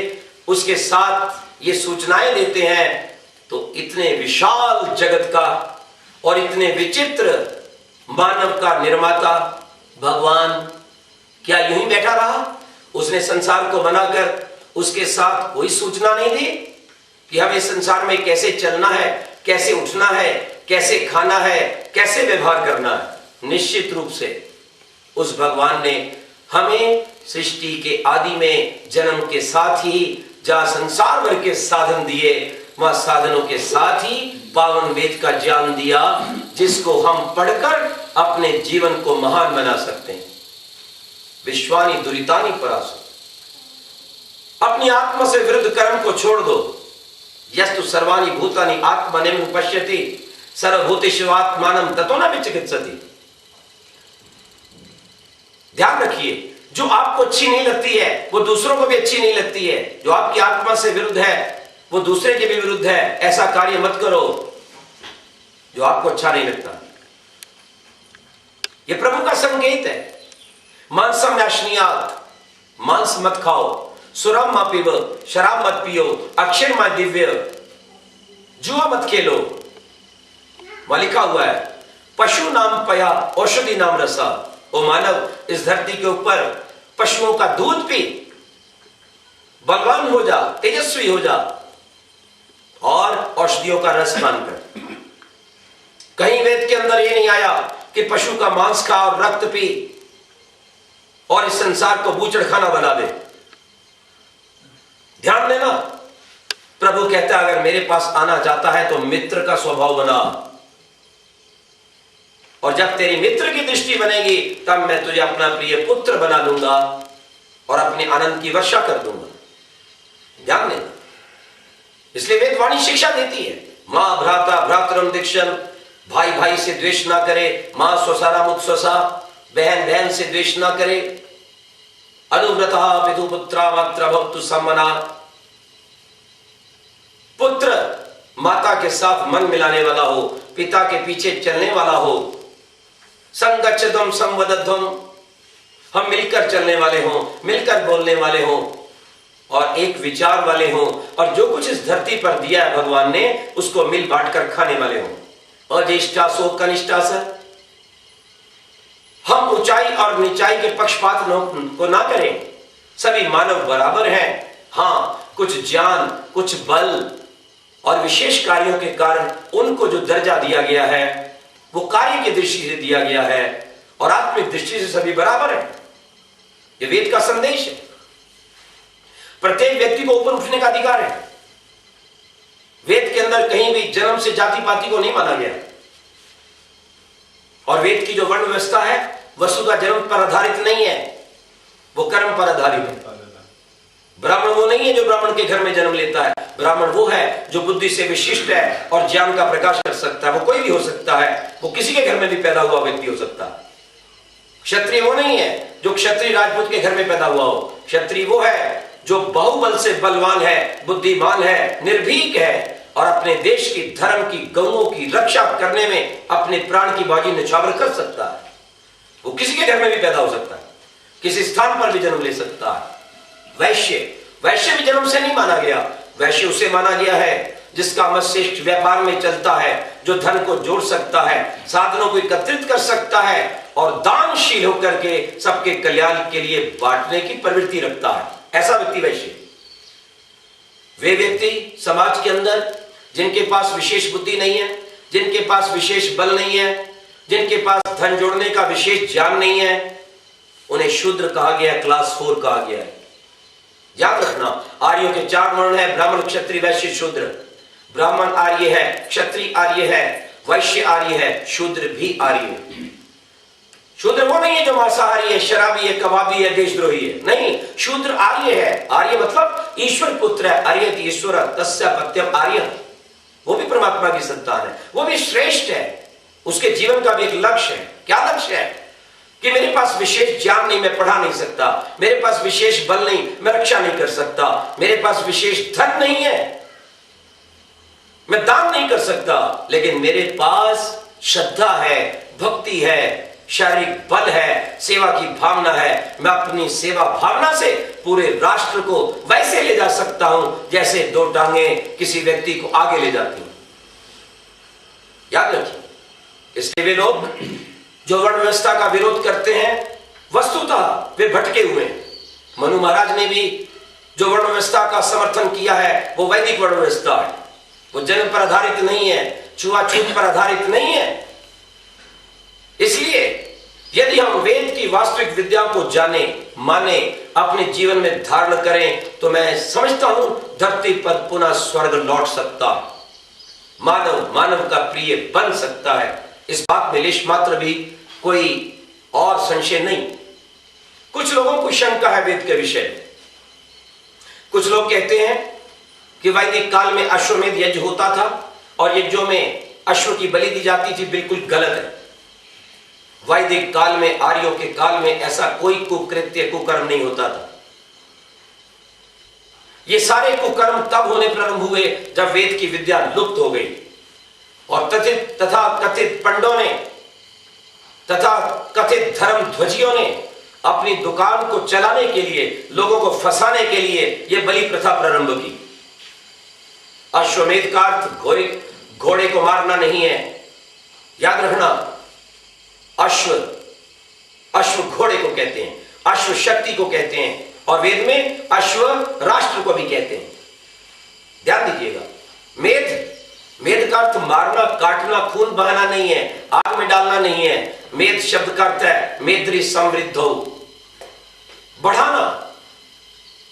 Speaker 1: उसके साथ ये सूचनाएं देते हैं, तो इतने विशाल जगत का और इतने विचित्र मानव का निर्माता भगवान क्या यूं ही बैठा रहा? उसने संसार को बनाकर उसके साथ कोई सूचना नहीं दी कि हमें संसार में कैसे चलना है, कैसे उठना है, कैसे खाना है, कैसे व्यवहार करना है। निश्चित रूप से उस भगवान ने हमें सृष्टि के आदि में जन्म के साथ ही जहां संसार भर के साधन दिए, वहां साधनों के साथ ही पावन वेद का ज्ञान दिया, जिसको हम पढ़कर अपने जीवन को महान बना सकते हैं। विश्वानि दुरितानि परासु, अपनी आत्मा से विरुद्ध कर्म को छोड़ दो। यस्तु सर्वाणि भूतानि आत्मनेम पश्यति सर्वभूतेषु आत्मानं ततो न विचिकित्सति। ध्यान रखिए, जो आपको अच्छी नहीं लगती है वो दूसरों को भी अच्छी नहीं लगती है। जो आपकी आत्मा से विरुद्ध है वो दूसरे के भी विरुद्ध है। ऐसा कार्य मत करो जो आपको अच्छा नहीं लगता। ये प्रभु का संकेत है। मांसम नाशनीयात, मांस मत खाओ, सुरम मत पीवो, शराब मत पियो, अक्षर मत दिव्य, जुआ मत खेलो। वहां लिखा हुआ है पशु नाम पया औषधि नाम रसा। ओ मानव, इस धरती के ऊपर पशुओं का दूध पी, बलवान हो जा, तेजस्वी हो जा, और औषधियों का रस पान कर। कहीं वेद के अंदर यह नहीं आया कि पशु का मांस खा और रक्त पी और इस संसार को बूचड़खाना बना दे। ध्यान देना, प्रभु कहता है अगर मेरे पास आना चाहता है तो मित्र का स्वभाव बना, और जब तेरी मित्र की दृष्टि बनेगी तब मैं तुझे अपना प्रिय पुत्र बना दूंगा और अपने आनंद की वर्षा कर दूंगा। ध्यान देना, इसलिए वेदवाणी शिक्षा देती है, मां भ्राता भ्रातरम दीक्षण, भाई भाई से द्वेष ना करे, मां स्वसारा मुत्स्वसा, बहन बहन से द्वेष ना करे, अनुव्रता पितु पुत्रा मात्रा भवतु सम्मना। पुत्र माता के साथ मन मिलाने वाला हो, पिता के पीछे चलने वाला हो, संगच्छध्वम संवदध्वम, हम मिलकर चलने वाले हों, मिलकर बोलने वाले हों और एक विचार वाले हों, और जो कुछ इस धरती पर दिया है भगवान ने उसको मिल बांट कर खाने वाले हों। अज्येष्ठा सो कनिष्ठा स, हम ऊंचाई और नीचाई के पक्षपात को ना करें, सभी मानव बराबर हैं। हाँ, कुछ ज्ञान, कुछ बल और विशेष कार्यों के कारण उनको जो दर्जा दिया गया है वो कार्य की दृष्टि से दिया गया है, और आत्मिक दृष्टि से सभी बराबर है। ये वेद का संदेश है। प्रत्येक व्यक्ति को ऊपर उठने का अधिकार है। वेद के अंदर कहीं भी जन्म से जाति पाति को नहीं माना गया। और वेद की जो वर्ण व्यवस्था है वस्तुतः जन्म पर आधारित नहीं है, वो कर्म पर आधारित है। ब्राह्मण वो नहीं है जो ब्राह्मण के घर में जन्म लेता है, ब्राह्मण वो है जो बुद्धि से विशिष्ट है और ज्ञान का प्रकाश कर सकता है। वो कोई भी हो सकता है, वो किसी के घर में भी पैदा हुआ व्यक्ति हो सकता है। क्षत्रिय वो नहीं है जो क्षत्रिय राजपूत के घर में पैदा हुआ हो, क्षत्रिय वो है जो बहुबल से बलवान है, बुद्धिमान है, निर्भीक है और अपने देश की, धर्म की, गौओं की रक्षा करने में अपने प्राण की बाजी न्यौछावर कर सकता है। वो किसी के घर में भी पैदा हो सकता है, किसी स्थान पर भी जन्म ले सकता है। वैश्य, वैश्य भी जन्म से नहीं माना गया, वैश्य उसे माना गया है जिसका मस्तिष्क व्यापार में चलता है, जो धन को जोड़ सकता है, साधनों को एकत्रित कर सकता है और दानशील होकर के सबके कल्याण के लिए बांटने की प्रवृत्ति रखता है, ऐसा व्यक्ति वैश्य। वे व्यक्ति समाज के अंदर जिनके पास विशेष बुद्धि नहीं है, जिनके पास विशेष बल नहीं है, जिनके पास धन जोड़ने का विशेष ज्ञान नहीं है, उन्हें शूद्र कहा गया है, क्लास 4 कहा गया है। याद रखना, आर्यों के 4 वर्ण है, ब्राह्मण, क्षत्रिय, वैश्य, शूद्र। ब्राह्मण आर्य है, क्षत्रिय आर्य है, वैश्य आर्य है, शूद्र भी आर्य है। शूद्र वो नहीं है जो मांसाहारी है, शराबी है, कबाबी है, देशद्रोही है, नहीं, शूद्र आर्य है। आर्य मतलब ईश्वर पुत्र है, आर्यति ईश्वर तस्य पत्यम आर्य, वो भी परमात्मा की संतान है, वो भी श्रेष्ठ है। उसके जीवन का भी एक लक्ष्य है। क्या लक्ष्य है? कि मेरे पास विशेष ज्ञान नहीं, मैं पढ़ा नहीं सकता, मेरे पास विशेष बल नहीं, मैं रक्षा नहीं कर सकता, मेरे पास विशेष धन नहीं है, मैं दान नहीं कर सकता, लेकिन मेरे पास श्रद्धा है, भक्ति है, शारीरिक बल है, सेवा की भावना है। मैं अपनी सेवा भावना से पूरे राष्ट्र को वैसे ले जा सकता हूं जैसे 2 टांगे किसी व्यक्ति को आगे ले जाती हूं। याद रखिए, इसलिए वे लोग जो वर्ण व्यवस्था का विरोध करते हैं वस्तुतः वे भटके हुए हैं। मनु महाराज ने भी जो वर्ण व्यवस्था का समर्थन किया है वो वैदिक वर्ण व्यवस्था है, वो जन्म पर आधारित नहीं है, छुआछूत पर आधारित नहीं है। इसलिए यदि हम वेद की वास्तविक विद्या को जाने, माने, अपने जीवन में धारण करें तो मैं समझता हूं धरती पर पुनः स्वर्ग लौट सकता है, मानव मानव का प्रिय बन सकता है। इस बात में लेश मात्र भी कोई और संशय नहीं। कुछ लोगों को शंका है वेद के विषय में। कुछ लोग कहते हैं कि वैदिक काल में अश्वमेध यज्ञ होता था और यज्ञों में अश्व की बलि दी जाती थी, बिल्कुल गलत है। वैदिक काल में, आर्यों के काल में ऐसा कोई कुकृत्य, कुकर्म नहीं होता था। ये सारे कुकर्म तब होने प्रारंभ हुए जब वेद की विद्या लुप्त हो गई और तथा कथित पंडों ने, तथा कथित धर्म ध्वजियों ने अपनी दुकान को चलाने के लिए, लोगों को फंसाने के लिए यह बलि प्रथा प्रारंभ की। अश्वमेध का अर्थ घोड़े को मारना नहीं है, याद रखना। अश्व घोड़े को कहते हैं, अश्व शक्ति को कहते हैं और वेद में अश्व राष्ट्र को भी कहते हैं। ध्यान दीजिएगा, मेध का अर्थ मारना, काटना, खून बहाना नहीं है, आग में डालना नहीं है। मेध शब्द का अर्थ है मेद्री समृद्धो, बढ़ाना।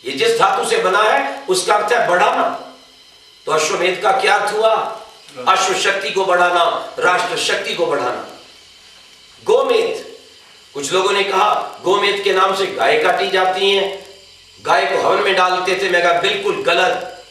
Speaker 1: ये जिस धातु से बना है उसका अर्थ है बढ़ाना। तो अश्वमेध का क्या अर्थ हुआ? अश्व शक्ति को बढ़ाना, राष्ट्र शक्ति को बढ़ाना। गोमेध, कुछ लोगों ने कहा गोमेध के नाम से गाय काटी जाती हैं, गाय को हवन में डालते थे। मैं कहा बिल्कुल गलत,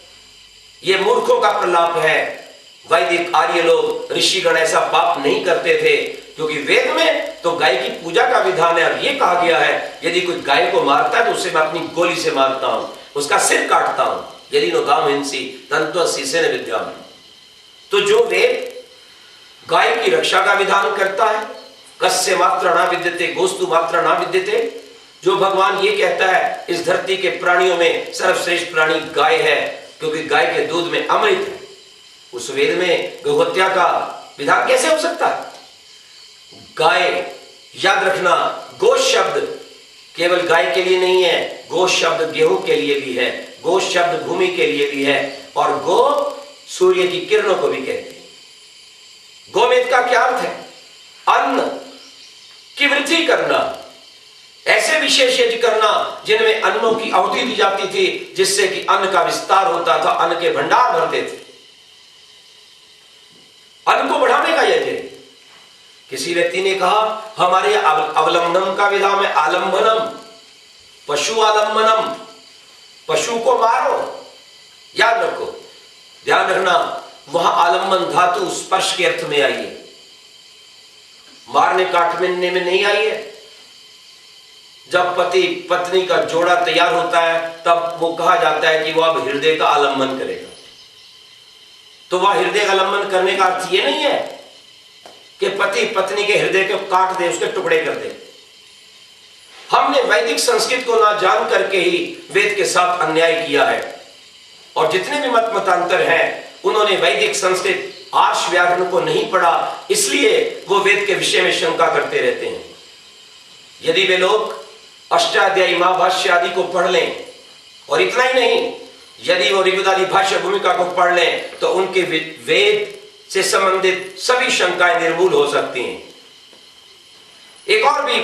Speaker 1: ये मूर्खों का प्रलाप है। वैदिक आर्य लोग, ऋषिगण ऐसा पाप नहीं करते थे, क्योंकि वेद में तो गाय की पूजा का विधान है और ये कहा गया है यदि कोई गाय को मारता है तो उसे मैं अपनी गोली से मारता हूं, उसका सिर काटता हूं। यदि नो गाम हिंसी तंत्वसी से विद्या में, तो जो वेद गाय की रक्षा का विधान करता है, कस्य मात्र ना विद्यते गोस्तु मात्र ना विद्यते, जो भगवान ये कहता है इस धरती के प्राणियों में सर्वश्रेष्ठ प्राणी गाय है क्योंकि गाय के दूध में अमृत है, उस वेद में गौहत्या का विधान कैसे हो सकता है? गाय, याद रखना, गो शब्द केवल गाय के लिए नहीं है, गो शब्द गेहूं के लिए भी है, गो शब्द भूमि के लिए भी है और गो सूर्य की किरणों को भी कहते हैं। गोमेध का क्या अर्थ है? अन्न की वृद्धि करना, ऐसे विशेष यज्ञ करना जिनमें अन्नों की आहुति दी जाती थी, जिससे कि अन्न का विस्तार होता था, अन्न के भंडार भरते थे। अन्न को बढ़ाने का यज्ञ, किसी व्यक्ति ने कहा हमारे अवलंबनम का विधान है आलंबनम, पशु आलंबनम, पशु को मारो। याद रखो, ध्यान रखना, वहां आलंबन धातु स्पर्श के अर्थ में आई है, मारने काटने में नहीं आई है। जब पति पत्नी का जोड़ा तैयार होता है तब वो कहा जाता है कि वो अब हृदय का आलंबन करेगा। तो वह हृदय का आलंबन करने का अर्थ ये नहीं है कि पति पत्नी के हृदय को काट दे, उसके टुकड़े कर दे। हमने वैदिक संस्कृत को ना जान करके ही वेद के साथ अन्याय किया है, और जितने भी मतांतर हैं उन्होंने वैदिक संस्कृत आर्ष व्याकरण को नहीं पढ़ा, इसलिए वो वेद के विषय में शंका करते रहते हैं। यदि वे लोग अष्टाध्यायी महाभाष्य आदि को पढ़ लें, और इतना ही नहीं, यदि वो ऋग्वेद आदि भाष्य भूमिका को पढ़ लें तो उनके वेद से संबंधित सभी शंकाएं निर्मूल हो सकती हैं। एक और भी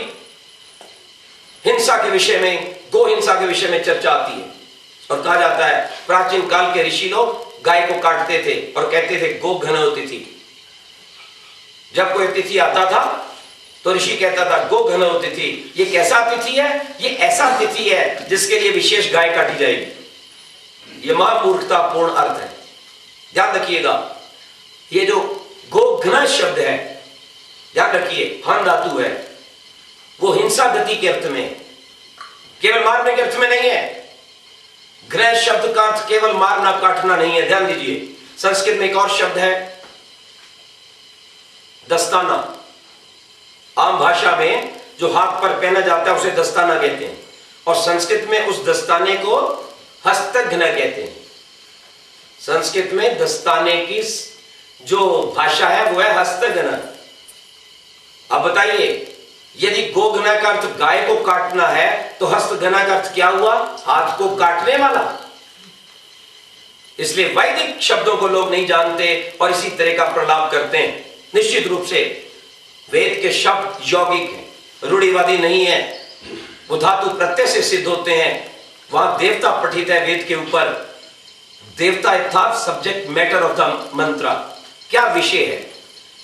Speaker 1: हिंसा के विषय में, गो हिंसा के विषय में चर्चा आती है, और कहा जाता है प्राचीन काल के ऋषि लोग गाय को काटते थे और कहते थे गो घन तिथि। जब कोई तिथि आता था तो ऋषि कहता था गो घन तिथि, ये कैसा तिथि है? ये ऐसा तिथि है जिसके लिए विशेष गाय काटी जाएगी। ये महामूर्खतापूर्ण अर्थ है, ध्यान रखिएगा। ये जो गो घन शब्द है, ध्यान रखिए, हन धातु है, वो हिंसा गति के अर्थ में, केवल मारने के अर्थ में नहीं है। घृण शब्द का अर्थ केवल मारना काटना नहीं है, ध्यान दीजिए। संस्कृत में एक और शब्द है दस्ताना। आम भाषा में जो हाथ पर पहना जाता है उसे दस्ताना कहते हैं, और संस्कृत में उस दस्ताने को हस्तघ्न कहते हैं। संस्कृत में दस्ताने की जो भाषा है वो है हस्तघ्न। अब बताइए, यदि गोघ्न का अर्थ गाय को काटना है तो हस्तघ्न का अर्थ क्या हुआ? हाथ को काटने वाला। इसलिए वैदिक शब्दों को लोग नहीं जानते और इसी तरह का प्रलाप करते हैं। निश्चित रूप से वेद के शब्द यौगिक हैं, रूढ़िवादी नहीं है, वो धातु प्रत्यय से सिद्ध होते हैं। वहां देवता पठित है वेद के ऊपर, देवता अर्थात सब्जेक्ट मैटर ऑफ द मंत्र, क्या विषय है,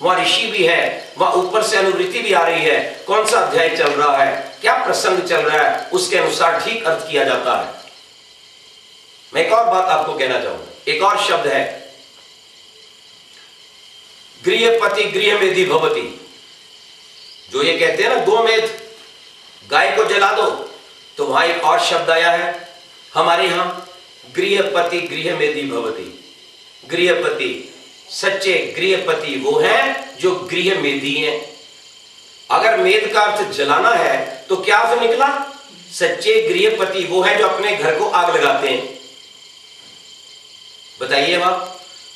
Speaker 1: वहां ऋषि भी है, वहां ऊपर से अनुवृत्ति भी आ रही है, कौन सा अध्याय चल रहा है, क्या प्रसंग चल रहा है, उसके अनुसार ठीक अर्थ किया जाता है। मैं एक और बात आपको कहना चाहूंगा, एक और शब्द है गृहपति गृहमेधि भवति। जो ये कहते हैं ना गोमेध, गाय को जला दो, तो वहां एक और शब्द आया है हमारे यहां, गृहपति गृहमेधि भवति। गृहपति, सच्चे गृहपति वो है जो गृहमेधी हैं। अगर मेध का अर्थ जलाना है तो क्या अर्थ निकला? सच्चे गृहपति वो है जो अपने घर को आग लगाते हैं। बताइए वहां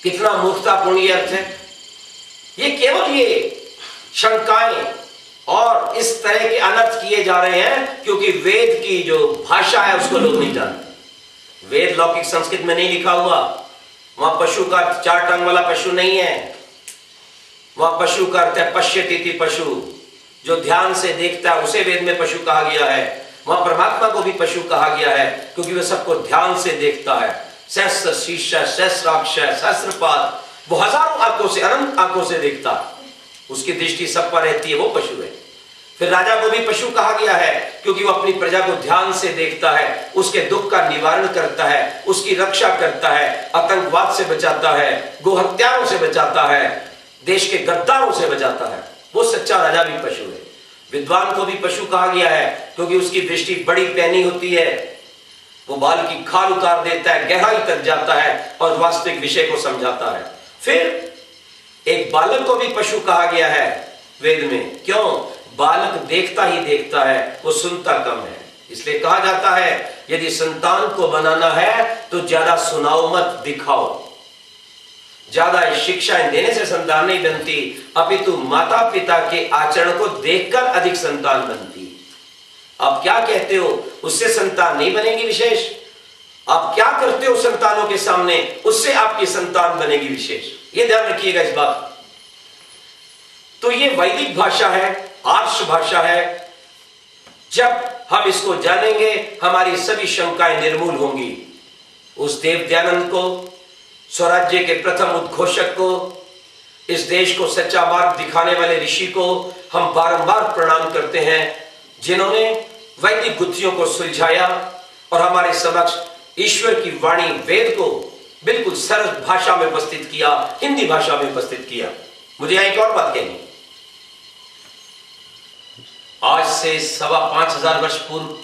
Speaker 1: कितना मूर्खतापूर्ण ये अर्थ है। ये केवल ये शंकाएं और इस तरह के अनर्थ किए जा रहे हैं क्योंकि वेद की जो भाषा है उसको लोग नहीं जानते। वेद लौकिक संस्कृत में नहीं लिखा हुआ, वहां पशु का चार टांग वाला पशु नहीं है, वहां पशु का अर्थ है पश्यति पशु, जो ध्यान से देखता है उसे वेद में पशु कहा गया है। वहां परमात्मा को भी पशु कहा गया है क्योंकि वह सबको ध्यान से देखता है। सहस्र शीर्ष, सहस्राक्ष, सहस्रपाद, वो हजारों आंखों से, अनंत आंखों से देखता है, उसकी दृष्टि सब पर रहती है, वो पशु है। फिर राजा को भी पशु कहा गया है क्योंकि वो अपनी प्रजा को ध्यान से देखता है, उसके दुख का निवारण करता है, उसकी रक्षा करता है, आतंकवाद से बचाता है, गोहत्यारों से बचाता है, देश के गद्दारों से बचाता है। वो सच्चा राजा भी पशु है। विद्वान को भी पशु कहा गया है क्योंकि उसकी दृष्टि बड़ी पैनी होती है, वो बाल की खाल उतार देता है, गहराई तक जाता है और वास्तविक विषय को समझाता है। फिर एक बालक को भी पशु कहा गया है वेद में। क्यों? बालक देखता ही देखता है, वो सुनता कम है। इसलिए कहा जाता है यदि संतान को बनाना है तो ज्यादा सुनाओ मत, दिखाओ। ज्यादा शिक्षाएं देने से संतान नहीं बनती, अपितु माता पिता के आचरण को देखकर अधिक संतान बनती। आप क्या कहते हो उससे संतान नहीं बनेगी विशेष, आप क्या करते हो संतानों के सामने उससे आपकी संतान बनेगी विशेष। ये ध्यान रखिएगा इस बात। तो ये वैदिक भाषा है, आर्ष भाषा है। जब हम इसको जानेंगे हमारी सभी शंकाएं निर्मूल होंगी। उस देव दयानंद को, स्वराज्य के प्रथम उद्घोषक को, इस देश को सच्चा मार्ग दिखाने वाले ऋषि को हम बारंबार प्रणाम करते हैं, जिन्होंने वैदिक गुत्थियों को सुलझाया और हमारे समक्ष ईश्वर की वाणी वेद को बिल्कुल सरल भाषा में उपस्थित किया, हिंदी भाषा में उपस्थित किया। मुझे यहां एक और बात कहनी, आज से 5,500 वर्ष पूर्व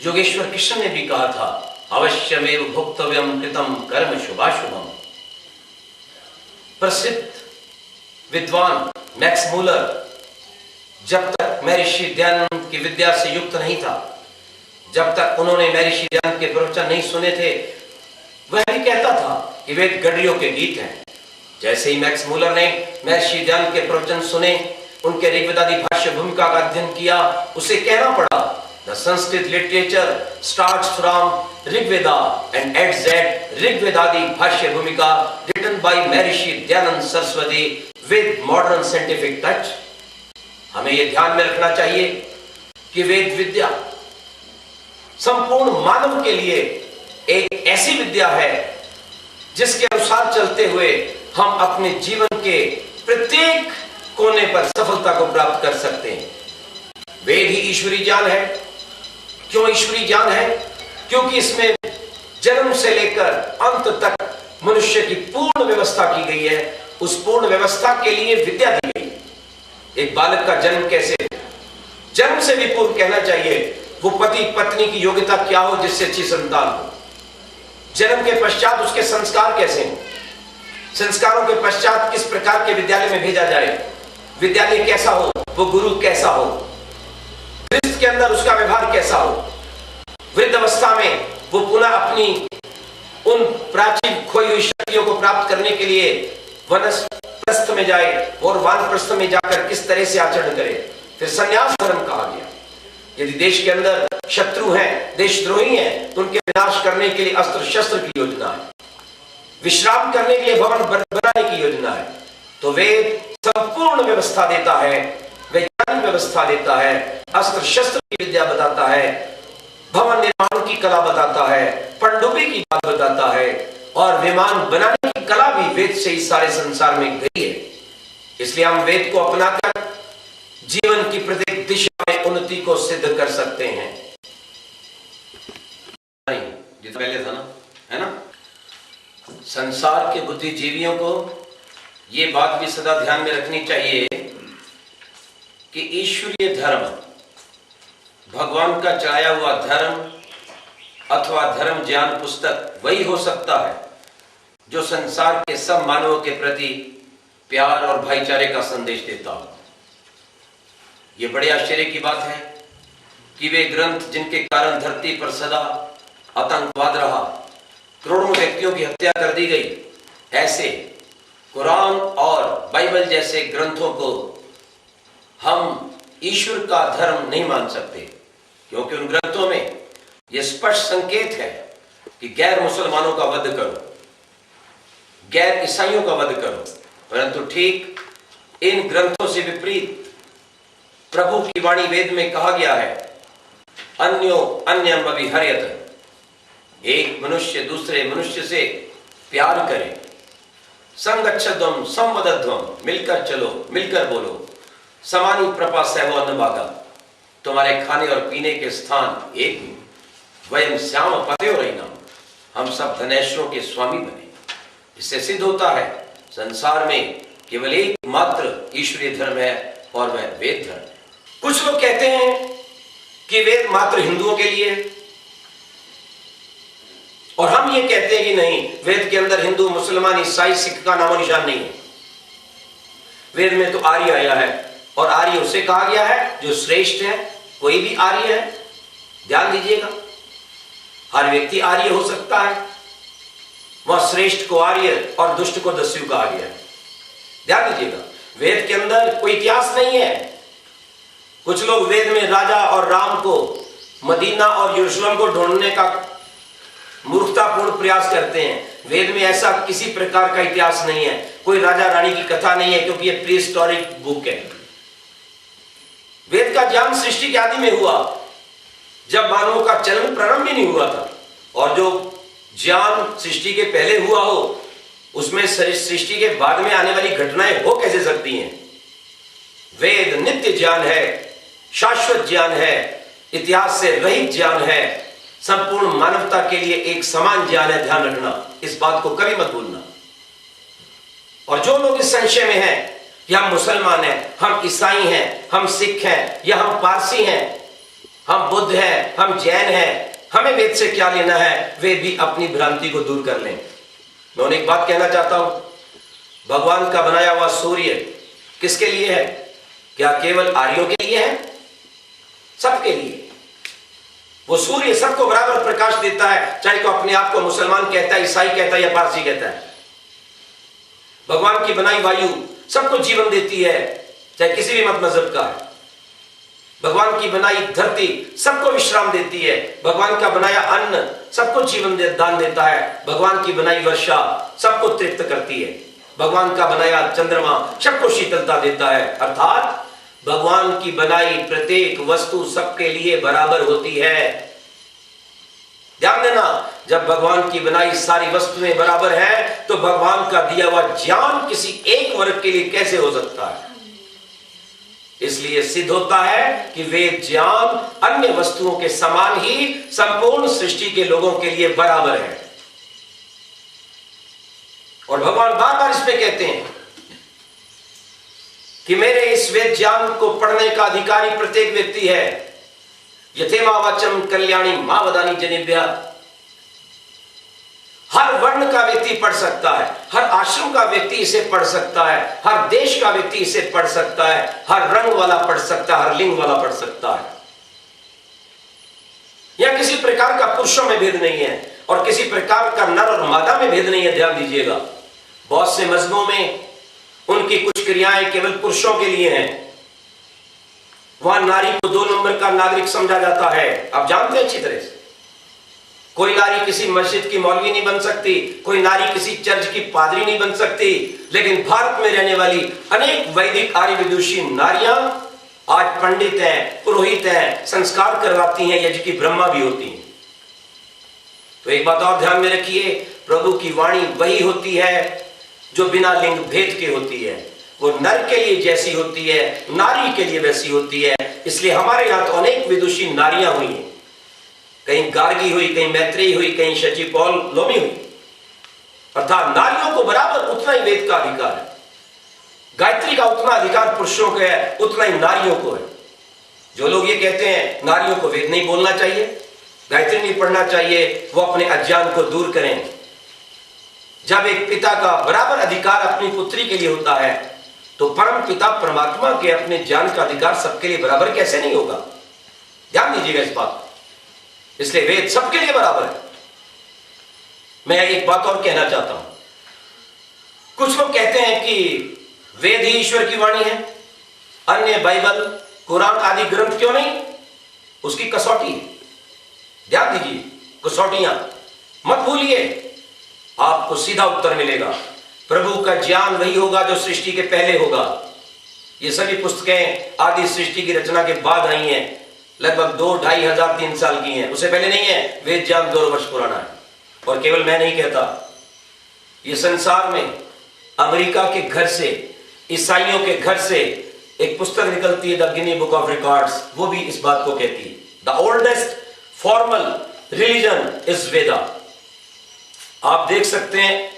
Speaker 1: योगेश्वर कृष्ण ने भी कहा था, अवश्यमेव भोक्तव्यम कृतम कर्म शुभाशुभम। प्रसिद्ध विद्वान मैक्स मूलर जब तक महर्षि दयानंद की विद्या से युक्त नहीं था, जब तक उन्होंने महर्षि दयानंद के प्रवचन नहीं सुने थे, वह भी कहता था कि वेद गडरियों के गीत हैं। जैसे ही मैक्स मूलर ने महर्षि दयानंद के प्रवचन सुने, उनके ऋग्वेदादि भाष्य भूमिका का अध्ययन किया, उसे कहना पड़ा, the Sanskrit literature starts from Rigveda and ends at Rigvedadi Bhashya Bhumika written by Maharshi Dayanand Saraswati with modern scientific touch. हमें यह ध्यान में रखना चाहिए कि वेद विद्या संपूर्ण मानव के लिए एक ऐसी विद्या है जिसके अनुसार चलते हुए हम अपने जीवन के प्रत्येक कोने पर सफलता को प्राप्त कर सकते हैं। वेद ही ईश्वरी ज्ञान है। क्यों ईश्वरी ज्ञान है? क्योंकि इसमें जन्म से लेकर अंत तक मनुष्य की पूर्ण व्यवस्था की गई है। उस पूर्ण व्यवस्था के लिए विद्या दी गई। एक बालक का जन्म कैसे, जन्म से भी पूर्व कहना चाहिए, वो पति पत्नी की योग्यता क्या हो जिससे अच्छी संतान हो। जन्म के पश्चात उसके संस्कार कैसे हो, संस्कारों के पश्चात किस प्रकार के विद्यालय में भेजा जाए, विद्यालय कैसा हो, वो गुरु कैसा हो, गृहस्थ के अंदर उसका व्यवहार कैसा हो, वृद्ध अवस्था में वो पुनः अपनी उन प्राचीन खोई हुई शक्तियों को प्राप्त करने के लिए वनप्रस्थ में जाए और वानप्रस्थ में जाकर किस तरह से आचरण करे। फिर संन्यास धर्म कहा गया। यदि देश के अंदर शत्रु हैं, देशद्रोही हैं, तो उनके विनाश करने के लिए अस्त्र शस्त्र की योजना है, विश्राम करने के लिए भवन बनाने की योजना है। तो वेद संपूर्ण व्यवस्था देता है, वैज्ञानिक व्यवस्था देता है, अस्त्र शस्त्र की विद्या बताता है, भवन निर्माण की कला बताता है, पनडुब्बी की बात बताता है, और विमान बनाने की कला भी वेद से इस सारे संसार में गई है। इसलिए हम वेद को अपनाकर जीवन की प्रत्येक दिशा में उन्नति को सिद्ध कर सकते हैं। जितना पहले था ना, है ना, संसार के बुद्धिजीवियों को ये बात भी सदा ध्यान में रखनी चाहिए कि ईश्वरीय धर्म, भगवान का चढ़ाया हुआ धर्म अथवा धर्म ज्ञान पुस्तक वही हो सकता है जो संसार के सब मानवों के प्रति प्यार और भाईचारे का संदेश देता हो। यह बड़े आश्चर्य की बात है कि वे ग्रंथ जिनके कारण धरती पर सदा आतंकवाद रहा, करोड़ों व्यक्तियों की हत्या कर दी गई, ऐसे कुरान और बाइबल जैसे ग्रंथों को हम ईश्वर का धर्म नहीं मान सकते, क्योंकि उन ग्रंथों में यह स्पष्ट संकेत है कि गैर मुसलमानों का वध करो, गैर ईसाइयों का वध करो। परंतु ठीक इन ग्रंथों से विपरीत प्रभु की वाणी वेद में कहा गया है, अन्यो अन्यम अभिहर्यत, एक मनुष्य दूसरे मनुष्य से प्यार करे, संगच्छध्वम संवदध्वम, मिलकर चलो, मिलकर बोलो, समानी प्रपा सैवो अन्नभागा, तुम्हारे खाने और पीने के स्थान एक ही, वयम श्याम पत्योरयिनाम, हम सब धनेश्वरों के स्वामी बने। इससे सिद्ध होता है संसार में केवल एकमात्र ईश्वरीय धर्म है और वह वेद धर्म है। कुछ लोग कहते हैं कि वेद मात्र हिंदुओं के लिए, और हम ये कहते हैं कि नहीं, वेद के अंदर हिंदू मुसलमान ईसाई सिख का नामो निशान नहीं है। वेद में तो आर्य आया है, और आर्य उसे कहा गया है जो श्रेष्ठ है। कोई भी आर्य है, ध्यान दीजिएगा, हर व्यक्ति आर्य हो सकता है। वह श्रेष्ठ को आर्य और दुष्ट को दस्यु कहा गया है। ध्यान दीजिएगा, वेद के अंदर कोई इतिहास नहीं है। कुछ लोग वेद में राजा और राम को, मदीना और यरूशलेम को ढूंढने का मूर्खतापूर्ण प्रयास करते हैं। वेद में ऐसा किसी प्रकार का इतिहास नहीं है, कोई राजा रानी की कथा नहीं है, क्योंकि यह प्री हिस्टोरिक बुक है। वेद का ज्ञान सृष्टि के आदि में हुआ, जब मानवों का जन्म प्रारंभ भी नहीं हुआ था, और जो ज्ञान सृष्टि के पहले हुआ हो उसमें सृष्टि के बाद में आने वाली घटनाएं हो कैसे सकती हैं? वेद नित्य ज्ञान है, शाश्वत ज्ञान है, इतिहास से रहित ज्ञान है, संपूर्ण मानवता के लिए एक समान ज्ञान है। ध्यान रखना, इस बात को कभी मत भूलना। और जो लोग इस संशय में हैं कि हम मुसलमान हैं, हम ईसाई हैं, हम सिख हैं, या हम पारसी हैं, हम बुद्ध हैं, हम जैन हैं, हमें वेद से क्या लेना है, वे भी अपनी भ्रांति को दूर कर लें। मैं उन्हें एक बात कहना चाहता हूं, भगवान का बनाया हुआ सूर्य किसके लिए है? क्या केवल आर्यों के लिए है? सबके लिए। वो सूर्य सबको बराबर प्रकाश देता है, चाहे तो अपने आप को मुसलमान कहता है, ईसाई कहता है या पारसी कहता है। भगवान की बनाई वायु सबको जीवन देती है, चाहे किसी भी मत मजहब का है। भगवान की बनाई धरती सबको विश्राम देती है। भगवान का बनाया अन्न सबको जीवन दान देता है। भगवान की बनाई वर्षा सबको तृप्त करती है। भगवान का बनाया चंद्रमा सबको शीतलता देता है। अर्थात भगवान की बनाई प्रत्येक वस्तु सबके लिए बराबर होती है। ध्यान देना, जब भगवान की बनाई सारी वस्तुएं बराबर है तो भगवान का दिया हुआ ज्ञान किसी एक वर्ग के लिए कैसे हो सकता है? इसलिए सिद्ध होता है कि वे ज्ञान अन्य वस्तुओं के समान ही संपूर्ण सृष्टि के लोगों के लिए बराबर है। और भगवान बार बार इसमें कहते हैं कि मेरे इस वेद ज्ञान को पढ़ने का अधिकारी प्रत्येक व्यक्ति है। यथेमा वाचम कल्याणी मां वदानी जनेभ्यः। हर वर्ण का व्यक्ति पढ़ सकता है, हर आश्रम का व्यक्ति इसे पढ़ सकता है, हर देश का व्यक्ति इसे पढ़ सकता है, हर रंग वाला पढ़ सकता है, हर लिंग वाला पढ़ सकता है। यह किसी प्रकार का पुरुषों में भेद नहीं है और किसी प्रकार का नर और मादा में भेद नहीं है। ध्यान दीजिएगा, बहुत से मजहबों में उनकी कुछ क्रियाएं केवल पुरुषों के लिए हैं। वहां नारी को 2 नंबर का नागरिक समझा जाता है। आप जानते हैं अच्छी तरह से, कोई नारी किसी मस्जिद की मौलवी नहीं बन सकती, कोई नारी किसी चर्च की पादरी नहीं बन सकती। लेकिन भारत में रहने वाली अनेक वैदिक आर्य विदुषी नारियां आज पंडित हैं, पुरोहित हैं, संस्कार करवाती हैं, यज्ञ की ब्रह्मा भी होती हैं। तो एक बात और ध्यान में रखिए, प्रभु की वाणी वही होती है जो बिना लिंग भेद के होती है। वो नर के लिए जैसी होती है, नारी के लिए वैसी होती है। इसलिए हमारे यहाँ तो अनेक विदुषी नारियां हुई हैं, कहीं गार्गी हुई, कहीं मैत्रेयी हुई, कहीं शची पॉल लोमी हुई। अर्थात नारियों को बराबर उतना ही वेद का अधिकार है। गायत्री का उतना अधिकार पुरुषों को है, उतना ही नारियों को है। जो लोग ये कहते हैं नारियों को वेद नहीं बोलना चाहिए, गायत्री नहीं पढ़ना चाहिए, वो अपने अज्ञान को दूर करें। जब एक पिता का बराबर अधिकार अपनी पुत्री के लिए होता है तो परम पिता परमात्मा के अपने ज्ञान का अधिकार सबके लिए बराबर कैसे नहीं होगा? ध्यान दीजिएगा इस बात। इसलिए वेद सबके लिए बराबर है। मैं एक बात और कहना चाहता हूं, कुछ लोग कहते हैं कि वेद ही ईश्वर की वाणी है, अन्य बाइबल, कुरान आदि ग्रंथ क्यों नहीं? उसकी कसौटी है। ध्यान दीजिए, कसौटियां मत भूलिए, आपको सीधा उत्तर मिलेगा। प्रभु का ज्ञान वही होगा जो सृष्टि के पहले होगा। ये सभी पुस्तकें आदि सृष्टि की रचना के बाद आई हैं, लगभग 2, 2,500, 3 साल की हैं, उससे पहले नहीं है। वेद ज्ञान 2 वर्ष पुराना है। और केवल मैं नहीं कहता, ये संसार में अमेरिका के घर से, ईसाइयों के घर से एक पुस्तक निकलती है, the Guinness book of records, वो भी इस बात को कहती है, the oldest formal religion is Veda. आप देख सकते हैं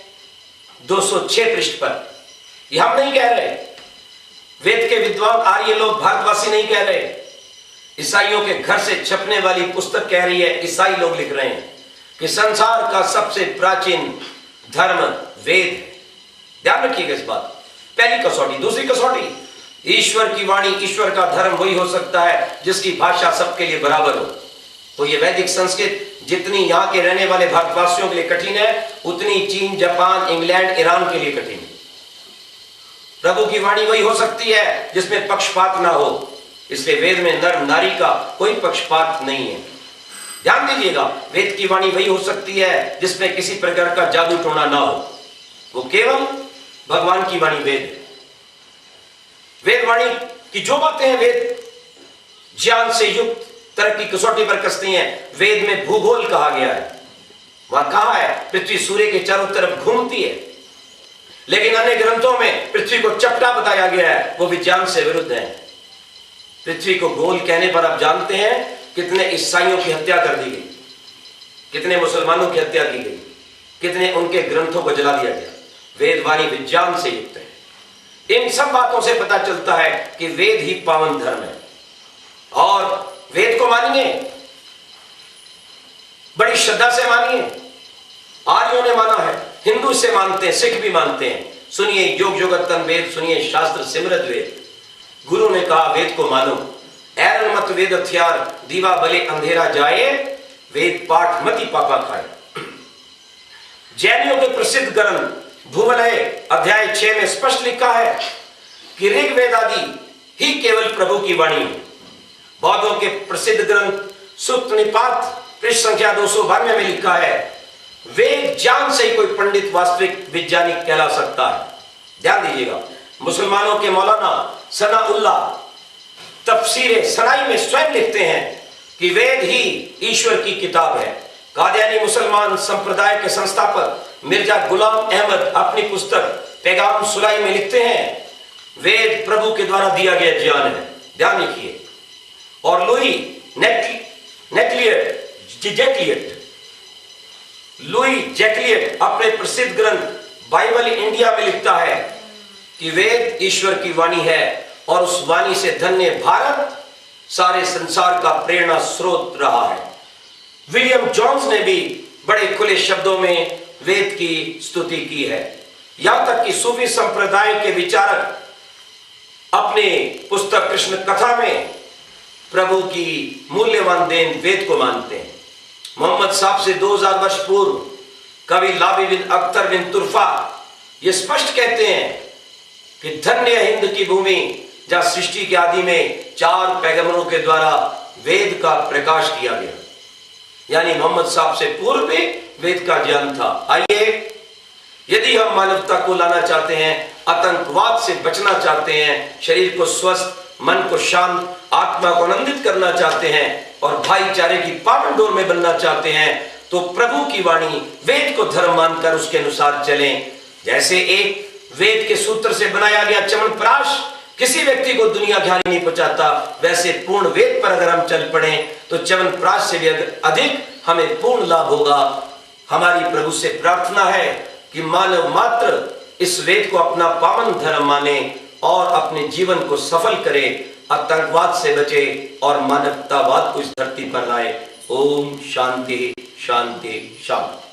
Speaker 1: 206 पृष्ठ पर। यह हम नहीं कह रहे, वेद के विद्वान आर्य लोग, भारतवासी नहीं कह रहे, ईसाइयों के घर से छपने वाली पुस्तक कह रही है। ईसाई लोग लिख रहे हैं कि संसार का सबसे प्राचीन धर्म वेद है। ध्यान रखिएगा इस बात। पहली कसौटी। दूसरी कसौटी, ईश्वर की वाणी, ईश्वर का धर्म वही हो सकता है जिसकी भाषा सबके लिए बराबर हो। तो ये वैदिक संस्कृत जितनी यहां के रहने वाले भारतवासियों के लिए कठिन है, उतनी चीन, जापान, इंग्लैंड, ईरान के लिए कठिन है। प्रभु की वाणी वही हो सकती है जिसमें पक्षपात ना हो। इसलिए वेद में नर नारी का कोई पक्षपात नहीं है। ध्यान दीजिएगा, वेद की वाणी वही हो सकती है जिसमें किसी प्रकार का जादू टोना ना हो। वो केवल भगवान की वाणी वेद है। वेद वाणी की जो बातें हैं, वेद ज्ञान से युक्त तरह की कसौटी पर कसती हैं। वेद में भूगोल कहा गया है। वहां कहा है पृथ्वी सूर्य के चारों तरफ घूमती है। लेकिन अन्य ग्रंथों में पृथ्वी को चपटा बताया गया है, वो विज्ञान से विरुद्ध है। पृथ्वी को गोल कहने पर आप जानते हैं कितने ईसाइयों की हत्या कर दी गई, कितने मुसलमानों की हत्या की गई, कितने उनके ग्रंथों को जला दिया गया। वेदवाणी विज्ञान से युक्त है। इन सब बातों से पता चलता है कि वेद ही पावन धर्म है। और वेद को मानिए, बड़ी श्रद्धा से मानिए। आर्यों ने माना है, हिंदू से मानते हैं, सिख भी मानते हैं। सुनिए योग जोगतन वेद, सुनिए शास्त्र सिमरत वेद। गुरु ने कहा वेद को मानो, ऐरन मत वेद हथियार, दीवा भले अंधेरा जाए, वेद पाठ मति पापा खाए। जैनियों के प्रसिद्ध ग्रंथ भूवलय अध्याय 6 में स्पष्ट लिखा है कि ऋग्वेद आदि ही केवल प्रभु की वाणी है। बौद्धों के प्रसिद्ध ग्रंथ सुक्त निपात पृष्ठ संख्या 292 में लिखा है, वेद ज्ञान से ही कोई पंडित वास्तविक वैज्ञानिक कहला सकता है। ध्यान दीजिएगा, मुसलमानों के मौलाना सनाउल्लाह तफसीर सनाई में स्वयं लिखते हैं कि वेद ही ईश्वर की किताब है। कादियानी मुसलमान संप्रदाय के संस्थापक मिर्जा गुलाम अहमद अपनी पुस्तक पैगाम सुलाई में लिखते हैं, वेद प्रभु के द्वारा दिया गया ज्ञान है। ध्यान रखिए। और लुई जैक्लियट अपने प्रसिद्ध ग्रंथ बाइबल इंडिया में लिखता है कि वेद ईश्वर की वाणी है और उस वाणी से धन्य भारत सारे संसार का प्रेरणा स्रोत रहा है। विलियम जोन्स ने भी बड़े खुले शब्दों में वेद की स्तुति की है। यहां तक कि सूफी संप्रदाय के विचारक अपने पुस्तक कृष्ण कथा में प्रभु की मूल्यवान देन वेद को मानते हैं। मोहम्मद साहब से 2000 वर्ष पूर्व कवि लाबी बिन अख्तर बिन तुरफा ये स्पष्ट कहते हैं कि धन्य हिंद की भूमि जहां सृष्टि के आदि में 4 पैगंबरों के द्वारा वेद का प्रकाश किया गया। यानी मोहम्मद साहब से पूर्व भी वेद का ज्ञान था। आइए, यदि हम मानवता को लाना चाहते हैं, आतंकवाद से बचना चाहते हैं, शरीर को स्वस्थ, मन को शांत, आत्मा को आनंदित करना चाहते हैं और भाईचारे की पावन डोर में बनना चाहते हैं, तो प्रभु की वाणी वेद को धर्म मानकर उसके अनुसार चलें। जैसे एक वेद के सूत्र से बनाया गया च्यवनप्राश किसी व्यक्ति को दुनिया की हानि नहीं पहुंचाता, वैसे पूर्ण वेद पर अगर हम चल पड़े तो च्यवनप्राश से भी अधिक हमें पूर्ण लाभ होगा। हमारी प्रभु से प्रार्थना है कि मानव मात्र इस वेद को अपना पावन धर्म माने और अपने जीवन को सफल करे, आतंकवाद से बचे और मानवतावाद को इस धरती पर लाए। ओम शांति शांति शांति।